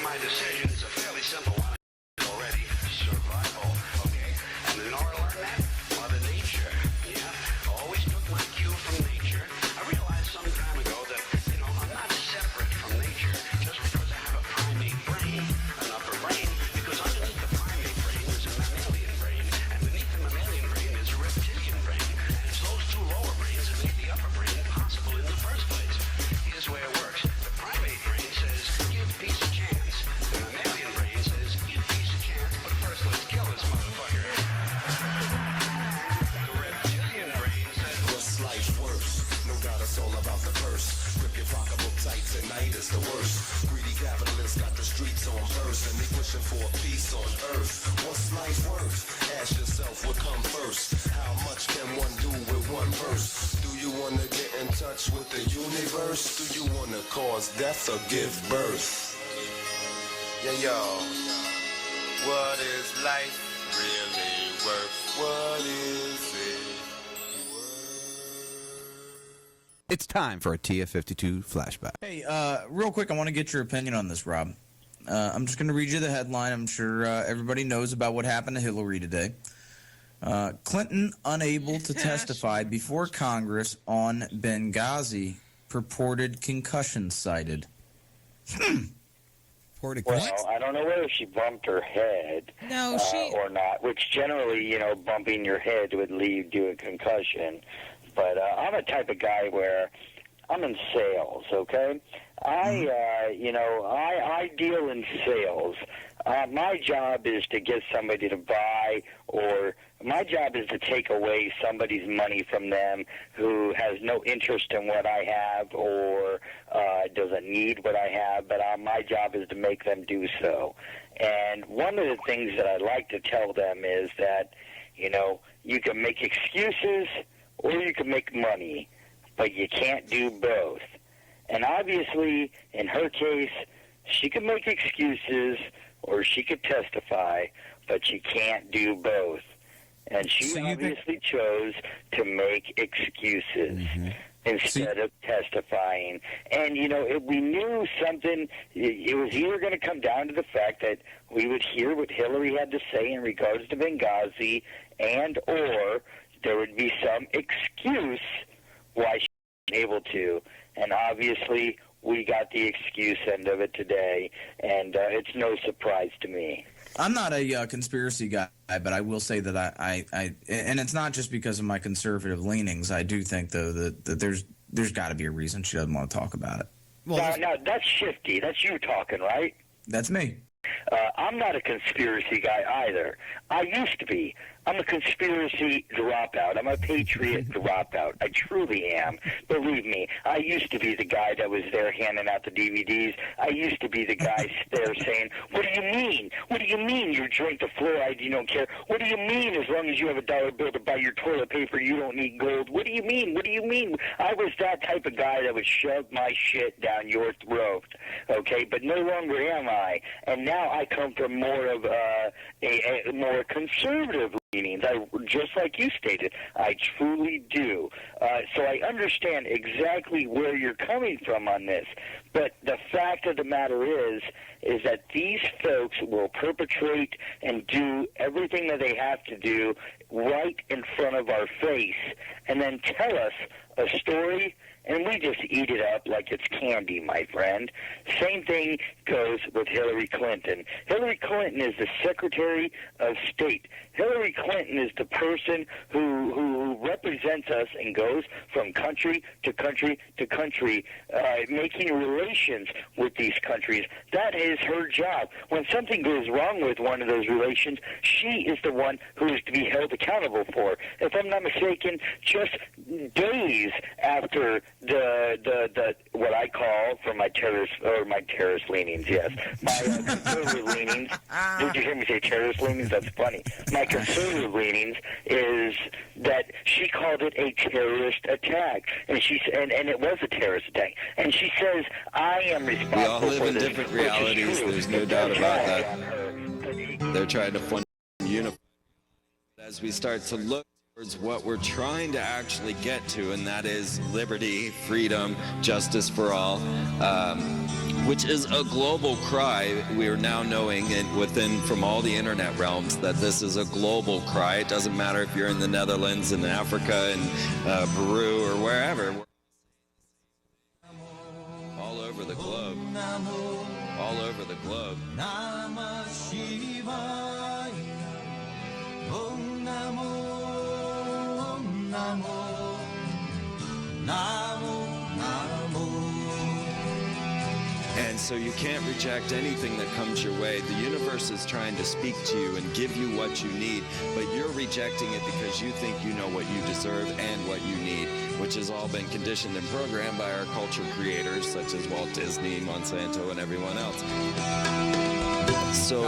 Speaker 6: My decision is a fairly simple one already. Survival, okay? And in order to learn that, Mother Nature, yeah, always took my cue from nature. I realized some time ago that, you know, I'm not separate from nature just because I have a primate brain, an upper brain, because underneath the primate brain is a mammalian brain, and beneath the mammalian brain is a reptilian brain. And it's those 2 lower brains that make the upper brain possible in the first place. Here's where it works. The primate brain says, give peace a chance. The mammalian brain says, give peace a chance, but first let's kill this motherfucker. The reptilian brain says,
Speaker 19: what's life worth? No doubt it's all about the purse. Grip your pocketbook tight tonight is the worst. Greedy capitalists got the streets on first, and they wishing for a peace on earth. What's life worth? Ask yourself what come first. How much can one do with one verse? Do you want to get in touch with the universe? Do you want to cause death or give birth? Yo, what is life really worth? What is it?
Speaker 1: It's time for a TF52 flashback.
Speaker 22: Hey, real quick, I want to get your opinion on this, Rob. I'm just going to read you the headline. I'm sure everybody knows about what happened to Hillary today. Clinton unable to testify before Congress on Benghazi, purported concussion cited.
Speaker 4: reported.
Speaker 5: Well, I don't know whether she bumped her head or not, which generally, bumping your head would lead to a concussion. But I'm a type of guy where I'm in sales, okay? I deal in sales. My job is to get somebody to buy, or my job is to take away somebody's money from them who has no interest in what I have or doesn't need what I have, but my job is to make them do so. And one of the things that I like to tell them is that, you can make excuses or you can make money, but you can't do both. And obviously, in her case, she could make excuses or she could testify, but she can't do both. And she obviously chose to make excuses instead of testifying. And, we knew something. It was either going to come down to the fact that we would hear what Hillary had to say in regards to Benghazi, and or there would be some excuse why she wasn't able to. And obviously, we got the excuse end of it today, and it's no surprise to me.
Speaker 22: I'm not a conspiracy guy, but I will say that I and it's not just because of my conservative leanings. I do think, though, that there's got to be a reason she doesn't want to talk about it.
Speaker 5: Well, now, that's shifty. That's you talking, right?
Speaker 22: That's me.
Speaker 5: I'm not a conspiracy guy either. I used to be. I'm a conspiracy dropout. I'm a patriot dropout. I truly am. Believe me, I used to be the guy that was there handing out the DVDs. I used to be the guy there saying, what do you mean? What do you mean you drink the fluoride, you don't care? What do you mean as long as you have a dollar bill to buy your toilet paper, you don't need gold? What do you mean? What do you mean? I was that type of guy that would shove my shit down your throat, okay? But no longer am I. And now I come from more of a more conservative leanings. Just like you stated, I truly do. So I understand exactly where you're coming from on this. But the fact of the matter is that these folks will perpetrate and do everything that they have to do right in front of our face and then tell us a story, and we just eat it up like it's candy, my friend. Same thing goes with Hillary Clinton. Hillary Clinton is the Secretary of State. Hillary Clinton is the person who represents us and goes from country to country to country, making relations with these countries. That is her job. When something goes wrong with one of those relations, she is the one who is to be held accountable for. If I'm not mistaken, just days after the what I call for my terrorist leanings, yes, my conservative leanings. Did you hear me say terrorist leanings? That's funny. My conservative leanings is that she called it a terrorist attack, and and it was a terrorist attack. And she says I am responsible.
Speaker 23: We all live
Speaker 5: for
Speaker 23: in
Speaker 5: this,
Speaker 23: different realities. There's no doubt about that. They're trying to fund uniform. As we start to look towards what we're trying to actually get to, and that is liberty, freedom, justice for all, which is a global cry. We are now knowing from all the internet realms that this is a global cry. It doesn't matter if you're in the Netherlands, in Africa, in Peru, or wherever. All over the globe. All over the globe. And so you can't reject anything that comes your way. The universe is trying to speak to you and give you what you need, but you're rejecting it because you think you know what you deserve and what you need, which has all been conditioned and programmed by our culture creators such as Walt Disney, Monsanto, and everyone else. So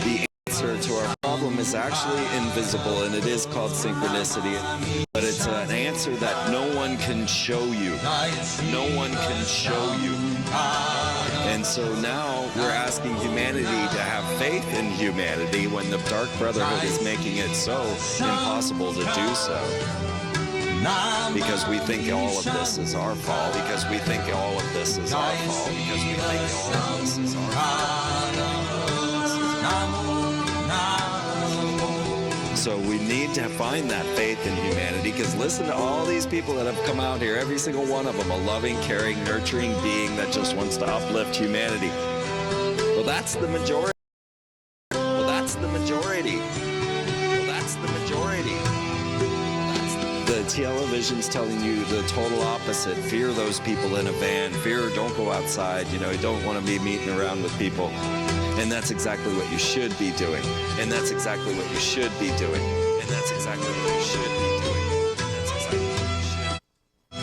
Speaker 23: the answer to our problem is actually invisible, and it is called synchronicity, but it's an answer that no one can show you. No one can show you. And so now we're asking humanity to have faith in humanity when the Dark Brotherhood is making it so impossible to do so. Because we think all of this is our fault. Because we think all of this is our fault. Because we think all of this is our fault. So we need to find that faith in humanity, because listen to all these people that have come out here, every single one of them, a loving, caring, nurturing being that just wants to uplift humanity. Well, that's the majority. Well, that's the majority. Well, that's the majority. The television's telling you the total opposite. Fear those people in a van. Fear, don't go outside. You know, you don't want to be meeting around with people. And that's exactly what you should be doing. And that's exactly what you should be doing. And that's exactly what you should be doing. And that's exactly what you should.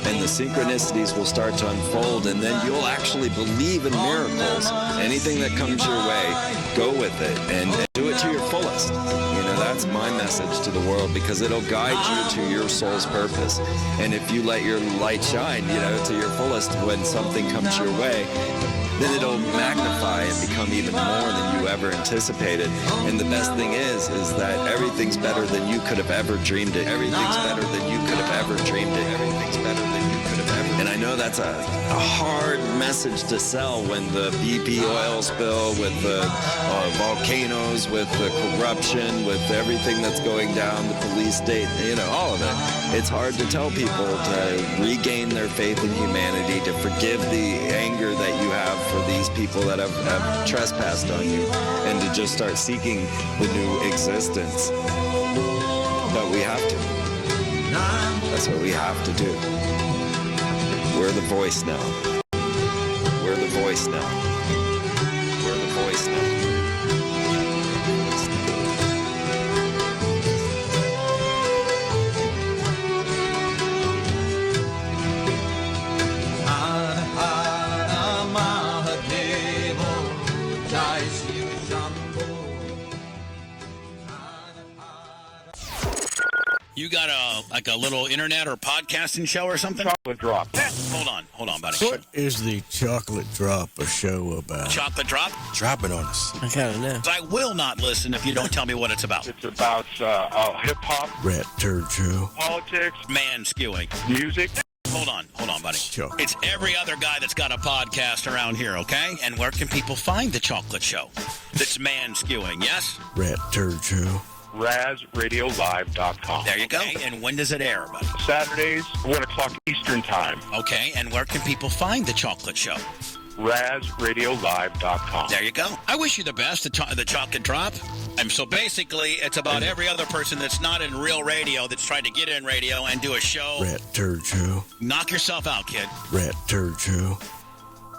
Speaker 23: And the synchronicities will start to unfold, and then you'll actually believe in miracles. Anything that comes your way, go with it and do it to your fullest. You know, that's my message to the world, because it'll guide you to your soul's purpose. And if you let your light shine, you know, to your fullest when something comes your way, then it'll magnify and become even more than you ever anticipated. And the best thing is that everything's better than you could have ever dreamed it. Everything's better than you could have ever dreamed it. Everything's better than you could have ever. And I know that's a hard message to sell when the BP oil spill, with the volcanoes, with the corruption, with everything that's going down, the police state, you know, all of it. It's hard to tell people to regain their faith in humanity, to forgive the anger that you have for these people that have trespassed on you, and to just start seeking the new existence. But we have to. That's what we have to do. We're the voice now. We're the voice now. We're the voice now.
Speaker 17: You got a little internet or podcasting show or something?
Speaker 4: Chocolate Drop.
Speaker 17: Hold on, buddy.
Speaker 4: What is the Chocolate Drop a show about?
Speaker 17: Chocolate Drop?
Speaker 4: Drop it on us. I kind of know.
Speaker 17: I will not listen if you don't tell me what it's about.
Speaker 4: It's about hip-hop. Rat turd show. Politics.
Speaker 17: Man skewing.
Speaker 4: Music.
Speaker 17: Hold on, buddy.
Speaker 4: Chocolate.
Speaker 17: It's every other guy that's got a podcast around here, okay? And where can people find the Chocolate Show? That's man skewing, yes?
Speaker 4: Rat turd show. RazRadioLive.com.
Speaker 17: There you go. Okay, and when does it air, buddy?
Speaker 4: Saturdays, 1 o'clock Eastern Time.
Speaker 17: Okay, and where can people find the Chocolate Show?
Speaker 4: RazRadioLive.com.
Speaker 17: There you go. I wish you the best, the Chocolate Drop. And so basically, it's about every other person that's not in real radio that's trying to get in radio and do a show.
Speaker 4: Rat turd show.
Speaker 17: Knock yourself out, kid.
Speaker 4: Rat turd show.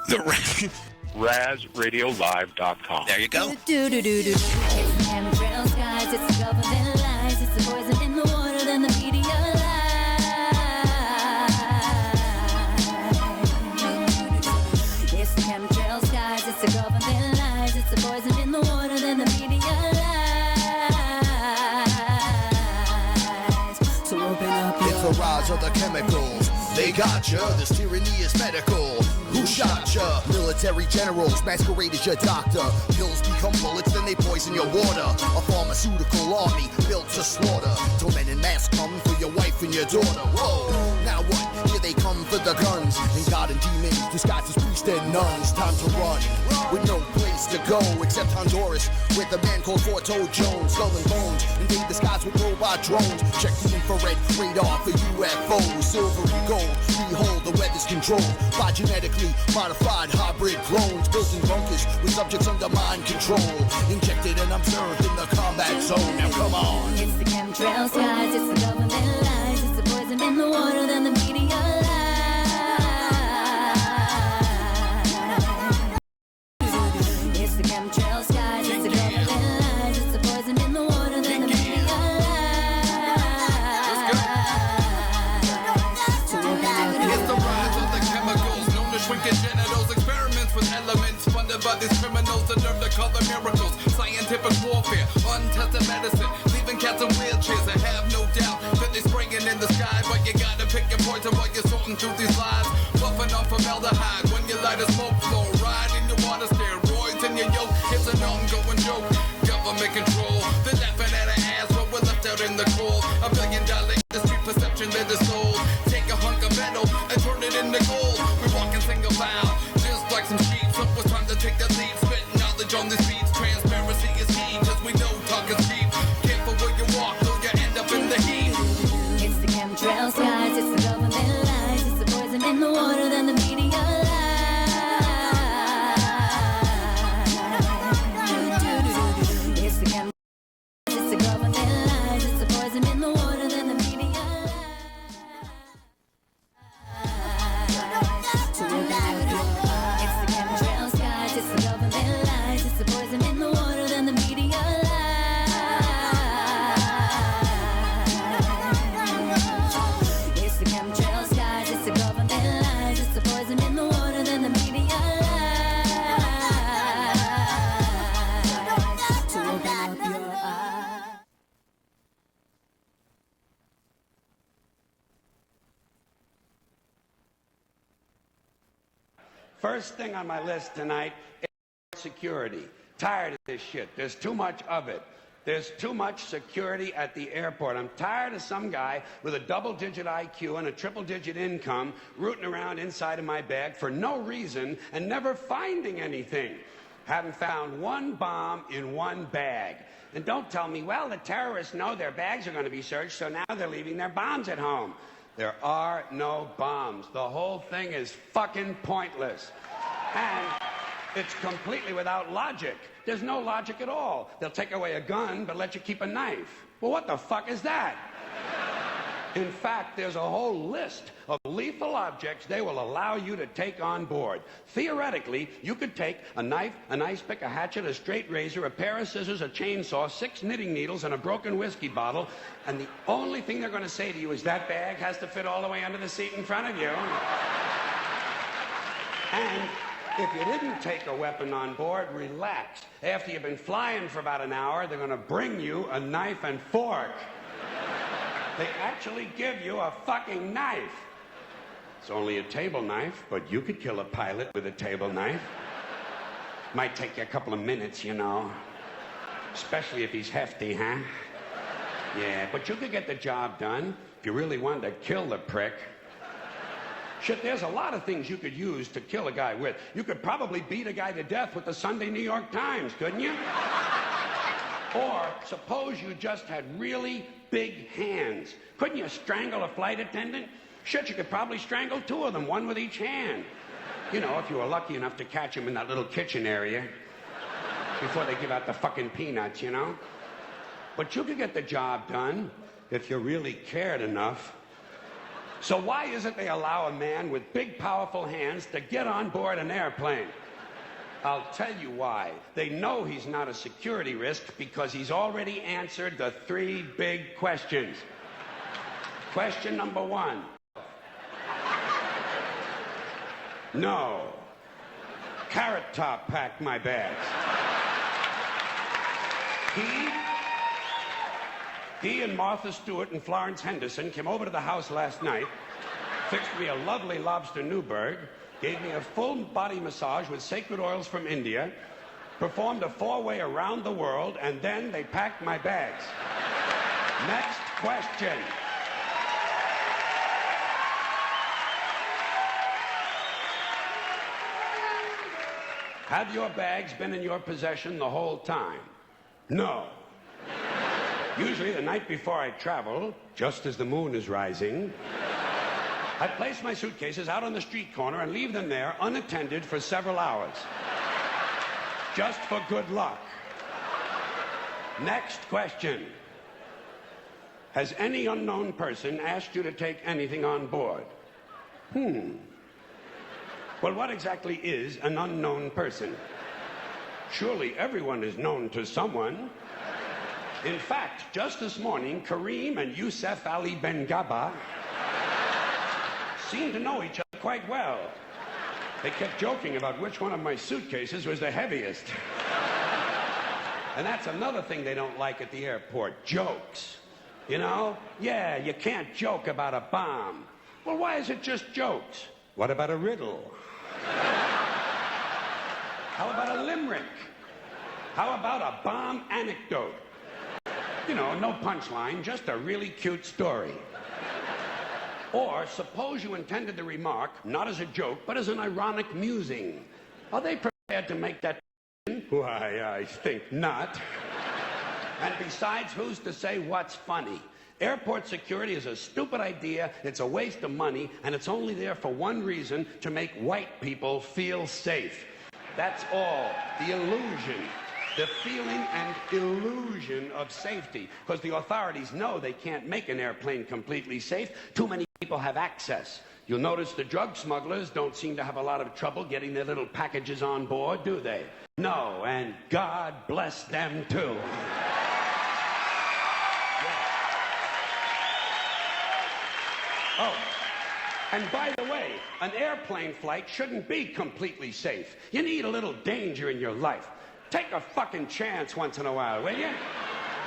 Speaker 17: The rat.
Speaker 4: RazRadioLive.com.
Speaker 17: There you go.
Speaker 7: It's the chemtrails, guys. It's the government lies. It's the poison in the water, then the media lies. It's the chemtrails, guys. It's the government lies. It's the poison in the water, then the media lies. So open up your
Speaker 8: It's the rise of the chemicals. They got ya. This tyranny is medical. Who shot ya? Military generals masquerade as your doctor. Pills become bullets, then they poison your water. A pharmaceutical army built to slaughter. Till men in masks come for your wife and your daughter. Whoa, now what? Here they come for the guns. And God and demons disguised as priests and nuns. Time to run, with no place to go except Honduras, with a man called Forto Jones. Skull and bones, invade the skies with robot drones. Check the infrared radar for UFOs. Silvery gold, behold, the weather's controlled by genetically modified hybrid clones. Built in bunkers with subjects under mind control. Injected and observed in the combat zone. Now come on.
Speaker 7: It's the chemtrails, guys. It's the government lies. It's the poison in the water, then the media lies. It's the chemtrails, guys. It's the government lies. It's the poison in the water, then the media lies. So open up your
Speaker 24: It's the rise of the chemicals known to shrink your genitals. Experiments with elements funded by these criminals that deserve to call them miracles. Scientific warfare, untested medicine, leaving cats in wheelchairs. I have no doubt that they're spraying in the sky, but you gotta pick your poison while you're sorting through these lies. Puffing on formaldehyde when you light a smoke flow. Ride in your water, steroids in your yoke. It's an ongoing joke. Government control. They're laughing at our ass, but we're left out in the cold. $1 billion industry perception that is sold. Take a hunk of metal and turn it into gold. We walk in single file, just like some sheep. So it's time to take the lead, spit knowledge on these beats. Transparency is key, cause we know talk is cheap. Careful where you walk, or you end up in the heat.
Speaker 7: It's the chemtrails, guys. It's the government lies. It's the poison in the water, then the media lies.
Speaker 9: First thing on my list tonight, airport security. Tired of this shit. There's too much of it. There's too much security at the airport. I'm tired of some guy with a double-digit IQ and a triple-digit income rooting around inside of my bag for no reason and never finding anything. Haven't found one bomb in one bag. And don't tell me, well, the terrorists know their bags are going to be searched, so now they're leaving their bombs at home. There are no bombs. The whole thing is fucking pointless. And it's completely without logic. There's no logic at all. They'll take away a gun, but let you keep a knife. Well, what the fuck is that? In fact, there's a whole list of lethal objects they will allow you to take on board. Theoretically, you could take a knife, an ice pick, a hatchet, a straight razor, a pair of scissors, a chainsaw, 6 knitting needles, and a broken whiskey bottle, and the only thing they're going to say to you is that bag has to fit all the way under the seat in front of you. And if you didn't take a weapon on board, relax. After you've been flying for about an hour, they're going to bring you a knife and fork. They actually give you a fucking knife. It's only a table knife, but you could kill a pilot with a table knife. Might take you a couple of minutes, you know. Especially if he's hefty, huh? Yeah, but you could get the job done if you really wanted to kill the prick. Shit, there's a lot of things you could use to kill a guy with. You could probably beat a guy to death with the Sunday New York Times, couldn't you? Or suppose you just had really big hands. Couldn't you strangle a flight attendant? Shit, you could probably strangle 2 of them, one with each hand. You know, if you were lucky enough to catch him in that little kitchen area before they give out the fucking peanuts, you know? But you could get the job done if you really cared enough. So why is it they allow a man with big, powerful hands to get on board an airplane? I'll tell you why. They know he's not a security risk because he's already answered the 3 big questions. Question number 1. No. Carrot Top packed my bags. He and Martha Stewart and Florence Henderson came over to the house last night, fixed me a lovely lobster Newburg, gave me a full body massage with sacred oils from India, performed a 4-way around the world, and then they packed my bags. Next question. Have your bags been in your possession the whole time? No. Usually the night before I travel, just as the moon is rising, I place my suitcases out on the street corner and leave them there unattended for several hours. Just for good luck. Next question. Has any unknown person asked you to take anything on board? Well, what exactly is an unknown person? Surely everyone is known to someone. In fact, just this morning, Kareem and Youssef Ali Ben Gaba seemed to know each other quite well. They kept joking about which one of my suitcases was the heaviest. And that's another thing they don't like at the airport, jokes. You know? Yeah, you can't joke about a bomb. Well, why is it just jokes? What about a riddle? How about a limerick? How about a bomb anecdote? You know, no punchline, just a really cute story. Or suppose you intended the remark, not as a joke, but as an ironic musing. Are they prepared to make that? Why, I think not. And besides, who's to say what's funny? Airport security is a stupid idea, it's a waste of money, and it's only there for one reason, to make white people feel safe. That's all. The illusion. The feeling and illusion of safety. Because the authorities know they can't make an airplane completely safe. Too many people have access. You'll notice the drug smugglers don't seem to have a lot of trouble getting their little packages on board, do they? No, and God bless them too. Oh, and by the way, an airplane flight shouldn't be completely safe. You need a little danger in your life. Take a fucking chance once in a while, will you?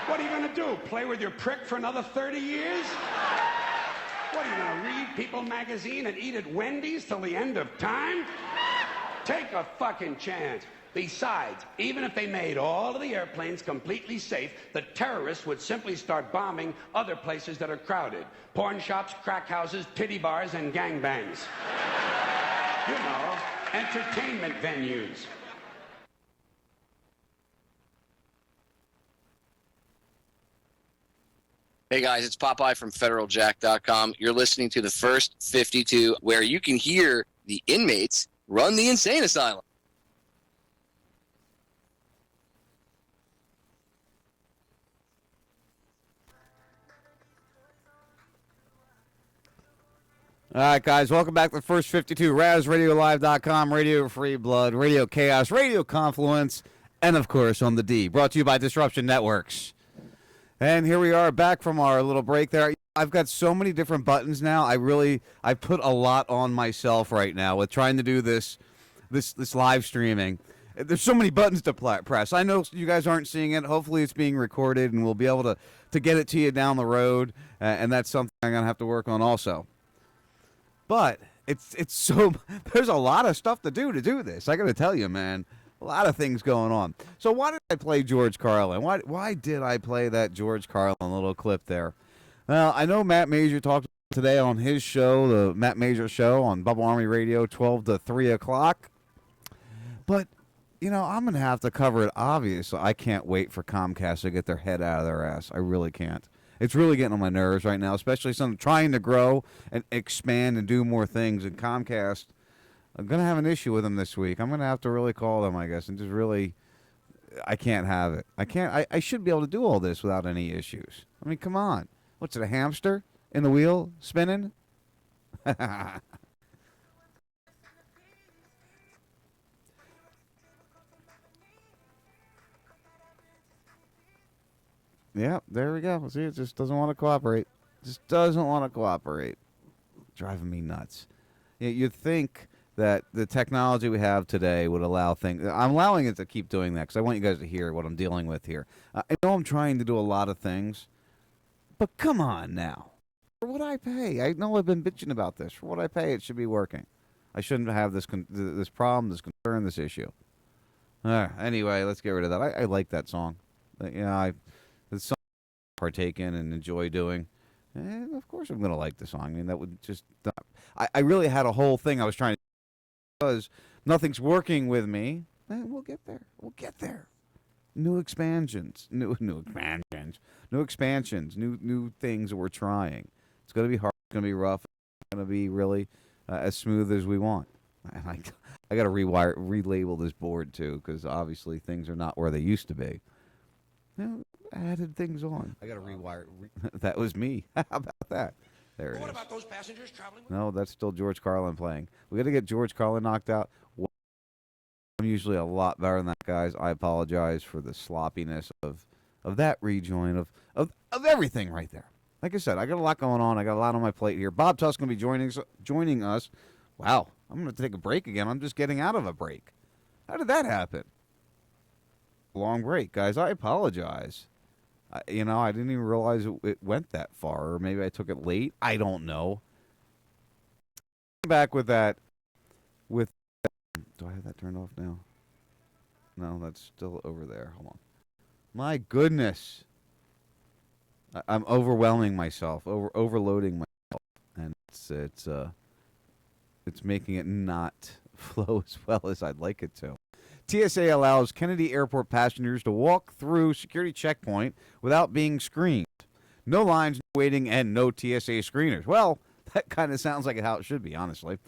Speaker 9: What are you going to do, play with your prick for another 30 years? What, are you going to read People magazine and eat at Wendy's till the end of time? Take a fucking chance. Besides, even if they made all of the airplanes completely safe, the terrorists would simply start bombing other places that are crowded. Porn shops, crack houses, titty bars, and gangbangs. You know, entertainment venues.
Speaker 10: Hey guys, it's Popeye from FederalJack.com. You're listening to the First 52, where you can hear the inmates run the insane asylum.
Speaker 1: All right, guys, welcome back to the First 52, RazRadioLive.com, Radio Free Blood, Radio Chaos, Radio Confluence, and, of course, on the D, brought to you by Disruption Networks. And here we are back from our little break there. I've got so many different buttons now. I put a lot on myself right now with trying to do this live streaming. There's so many buttons to press. I know you guys aren't seeing it. Hopefully it's being recorded, and we'll be able to get it to you down the road, and that's something I'm going to have to work on also. But it's so there's a lot of stuff to do this. I got to tell you, man, a lot of things going on. So why did I play George Carlin? Why did I play that George Carlin little clip there? Well, I know Matt Major talked today on his show, the Matt Major Show on Bubble Army Radio, 12 to 3 o'clock. But you know, I'm gonna have to cover it. Obviously, I can't wait for Comcast to get their head out of their ass. I really can't. It's really getting on my nerves right now, especially some trying to grow and expand and do more things. And Comcast, I'm going to have an issue with them this week. I'm going to have to really call them, I guess, and just really, I can't have it. I should be able to do all this without any issues. I mean, come on. What's it, a hamster in the wheel spinning? Yeah, there we go. See, it just doesn't want to cooperate. Just doesn't want to cooperate. Driving me nuts. You'd think that the technology we have today would allow things. I'm allowing it to keep doing that because I want you guys to hear what I'm dealing with here. I know I'm trying to do a lot of things, but come on now. For what I pay, I know I've been bitching about this. For what I pay, it should be working. I shouldn't have this problem, this concern, this issue. Anyway, let's get rid of that. I like that song. It's something I partake in and enjoy doing. And of course I'm going to like the song. I mean, that would just... I really had a whole thing I was trying to... Because nothing's working with me. We'll get there. We'll get there. New expansions. New expansions. New things that we're trying. It's going to be hard. It's going to be rough. It's going to be really as smooth as we want. And I got to relabel this board, too, because obviously things are not where they used to be. Added things on. I got to rewire. That was me. How about that? There it is. What about those passengers traveling? No, that's still George Carlin playing. We got to get George Carlin knocked out. I'm usually a lot better than that, guys. I apologize for the sloppiness of that rejoin of everything right there. Like I said, I got a lot going on. I got a lot on my plate here. Bob Tusk going to be joining us. Wow, I'm going to take a break again. I'm just getting out of a break. How did that happen? Long break, guys. I apologize. I didn't even realize it went that far, or maybe I took it late. I don't know. Back with that. Do I have that turned off now? No, that's still over there. Hold on. My goodness. I'm overwhelming myself, overloading myself, and it's making it not flow as well as I'd like it to. TSA allows Kennedy Airport passengers to walk through security checkpoint without being screened. No lines, no waiting, and no TSA screeners. Well, that kind of sounds like how it should be, honestly.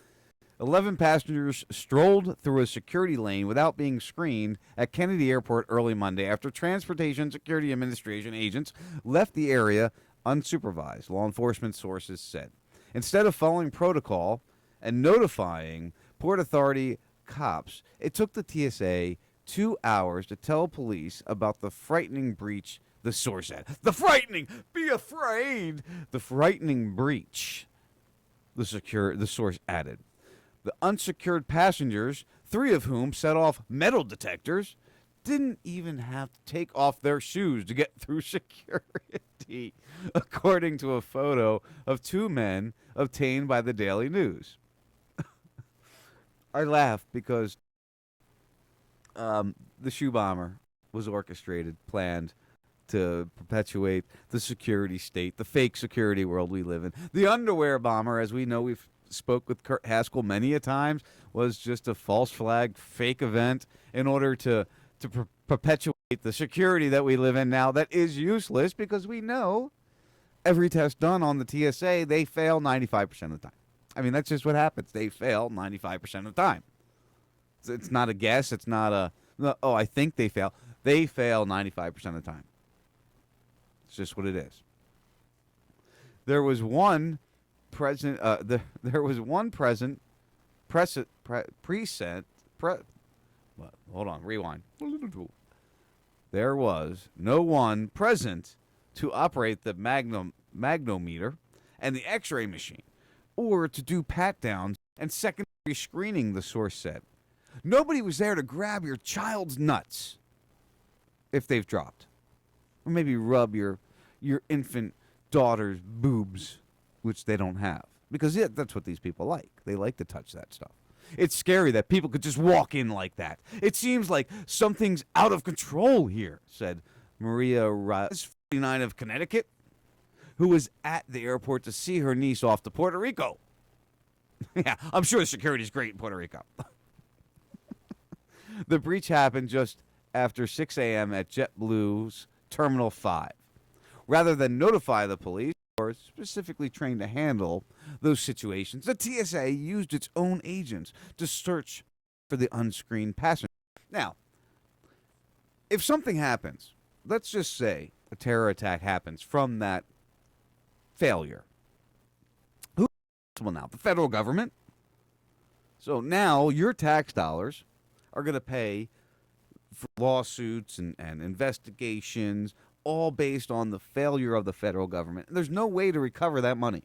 Speaker 1: 11 passengers strolled through a security lane without being screened at Kennedy Airport early Monday after Transportation Security Administration agents left the area unsupervised, law enforcement sources said. Instead of following protocol and notifying Port Authority cops, it took the TSA 2 hours to tell police about the frightening breach, the source said. The frightening! Be afraid! The frightening breach, the source added. The unsecured passengers, 3 of whom set off metal detectors, didn't even have to take off their shoes to get through security, according to a photo of 2 men obtained by the Daily News. I laugh because the shoe bomber was orchestrated, planned to perpetuate the security state, the fake security world we live in. The underwear bomber, as we know, we've spoke with Kurt Haskell many a times, was just a false flag, fake event in order to perpetuate the security that we live in now that is useless because we know every test done on the TSA, they fail 95% of the time. I mean, that's just what happens. They fail 95% of the time. It's not a guess. It's not a, oh, I think they fail. They fail 95% of the time. It's just what it is. There was one president. There was one president. Hold on. Rewind. There was no one present to operate the magnometer and the X-ray machine, or to do pat-downs and secondary screening, the source said. Nobody was there to grab your child's nuts if they've dropped. Or maybe rub your infant daughter's boobs, which they don't have. Because that's what these people like. They like to touch that stuff. It's scary that people could just walk in like that. It seems like something's out of control here, said Maria Raz, 49 of Connecticut, who was at the airport to see her niece off to Puerto Rico. Yeah, I'm sure the security's great in Puerto Rico. The breach happened just after 6 a.m. at JetBlue's Terminal 5. Rather than notify the police, or specifically trained to handle those situations, the TSA used its own agents to search for the unscreened passenger. Now, if something happens, let's just say a terror attack happens from that failure. Who's responsible now? The federal government? So now your tax dollars are going to pay for lawsuits and investigations, all based on the failure of the federal government. There's no way to recover that money.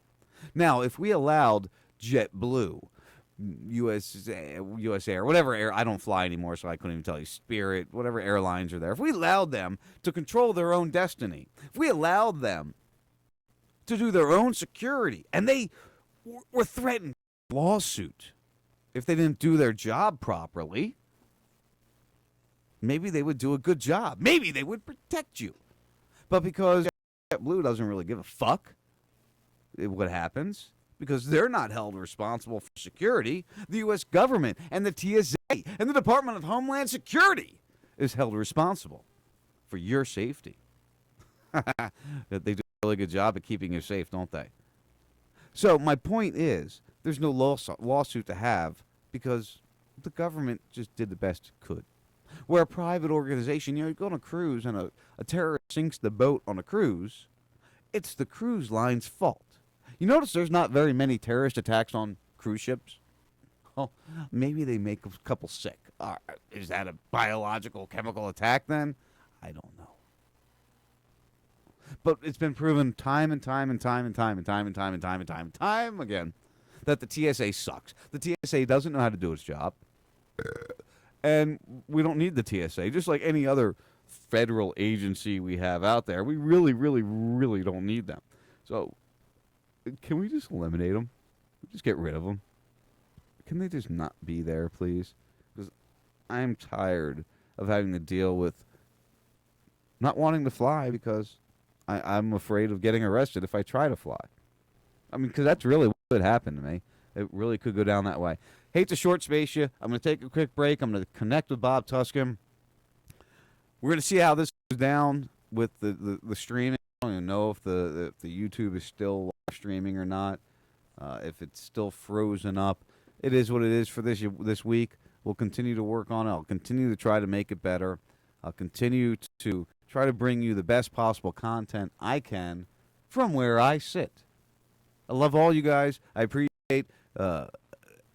Speaker 1: Now, if we allowed JetBlue, US Air, whatever air, I don't fly anymore, so I couldn't even tell you, Spirit, whatever airlines are there, if we allowed them to control their own destiny, if we allowed them to do their own security, and they were threatened with a lawsuit if they didn't do their job properly, maybe they would do a good job. Maybe they would protect you. But because JetBlue doesn't really give a fuck what happens, because they're not held responsible for security, the U.S. government and the TSA and the Department of Homeland Security is held responsible for your safety. They do a really good job at keeping you safe, don't they? So my point is, there's no lawsuit to have because the government just did the best it could. Where a private organization, you go on a cruise and a terrorist sinks the boat on a cruise, it's the cruise line's fault. You notice there's not very many terrorist attacks on cruise ships? Well, maybe they make a couple sick. Is that a biological, chemical attack then? I don't know. But it's been proven time and time again that the TSA sucks. The TSA doesn't know how to do its job. And we don't need the TSA. Just like any other federal agency we have out there, we really, really, really don't need them. So can we just eliminate them? Just get rid of them? Can they just not be there, please? Because I'm tired of having to deal with not wanting to fly because I'm afraid of getting arrested if I try to fly. I mean, because that's really what could happen to me. It really could go down that way. Hate to short space you. I'm going to take a quick break. I'm going to connect with Bob Tuskin. We're going to see how this goes down with the streaming. I don't even know if the YouTube is still streaming or not. If it's still frozen up. It is what it is for this week. We'll continue to work on it. I'll continue to try to make it better. I'll continue to try to bring you the best possible content I can from where I sit. I love all you guys. I appreciate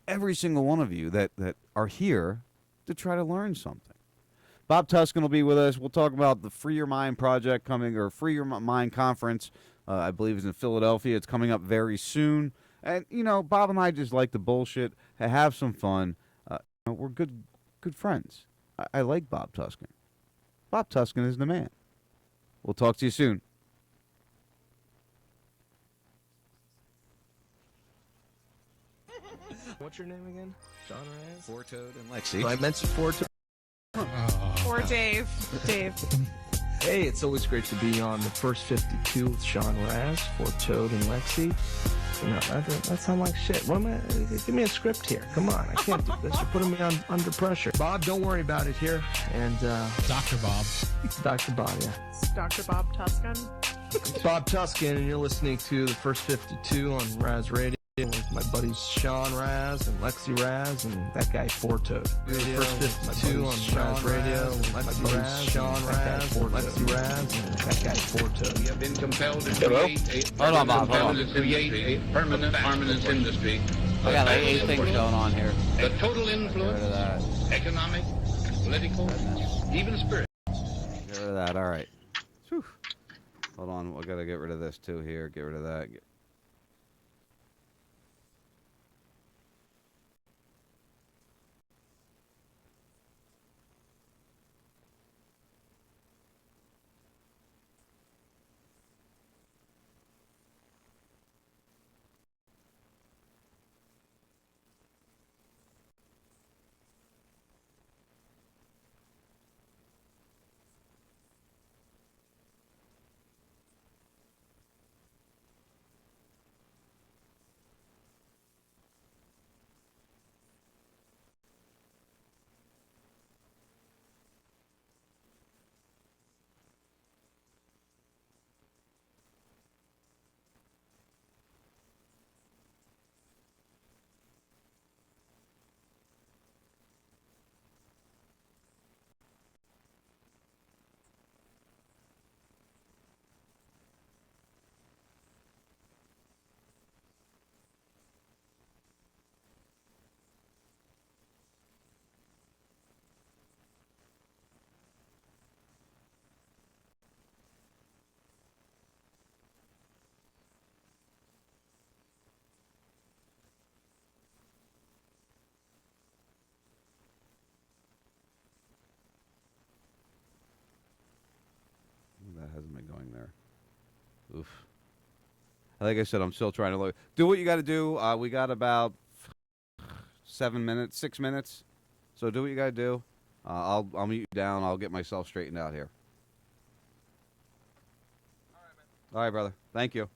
Speaker 1: every single one of you that are here to try to learn something. Bob Tuskin will be with us. We'll talk about the Free Your Mind project coming, or Free Your Mind conference. I believe is in Philadelphia. It's coming up very soon. And, you know, Bob and I just like to bullshit, have some fun. We're good friends. I like Bob Tuskin. Bob Tuskin is the man. We'll talk to you soon.
Speaker 11: What's your name again? John Reyes?
Speaker 1: Four-Toed and Lexi.
Speaker 11: I mentioned Four-Toed. Or Dave. Dave.
Speaker 12: Hey, it's always great to be on the first 52 with Sean Raz, for Toad and Lexi. You know, that sounds like shit. What am I? Give me a script here. Come on, I can't do this. You're putting me under pressure. Bob, don't worry about it here. And
Speaker 13: Dr. Bob.
Speaker 12: Dr. Bob, yeah.
Speaker 11: It's Dr. Bob Tuscan.
Speaker 12: It's Bob Tuscan, and you're listening to the first 52 on Raz Radio with my buddies Sean Raz and Lexi Raz and that guy Fortoad. First 52 on Raz Radio with my buddies Sean Raz and Lexi Raz and that guy Fortoad.
Speaker 9: We have been compelled to create a permanent armaments industry.
Speaker 1: I got like 8 things going on here.
Speaker 9: The total influence, economic, political, even spiritual.
Speaker 1: Get rid of that. All right. Whew. Hold on. We got to get rid of this too here. Get rid of that. That hasn't been going there. Oof. Like I said, I'm still trying to look. Do what you got to do. We got about 6 minutes. So do what you got to do. I'll mute you down. I'll get myself straightened out here. All right, brother. Thank you.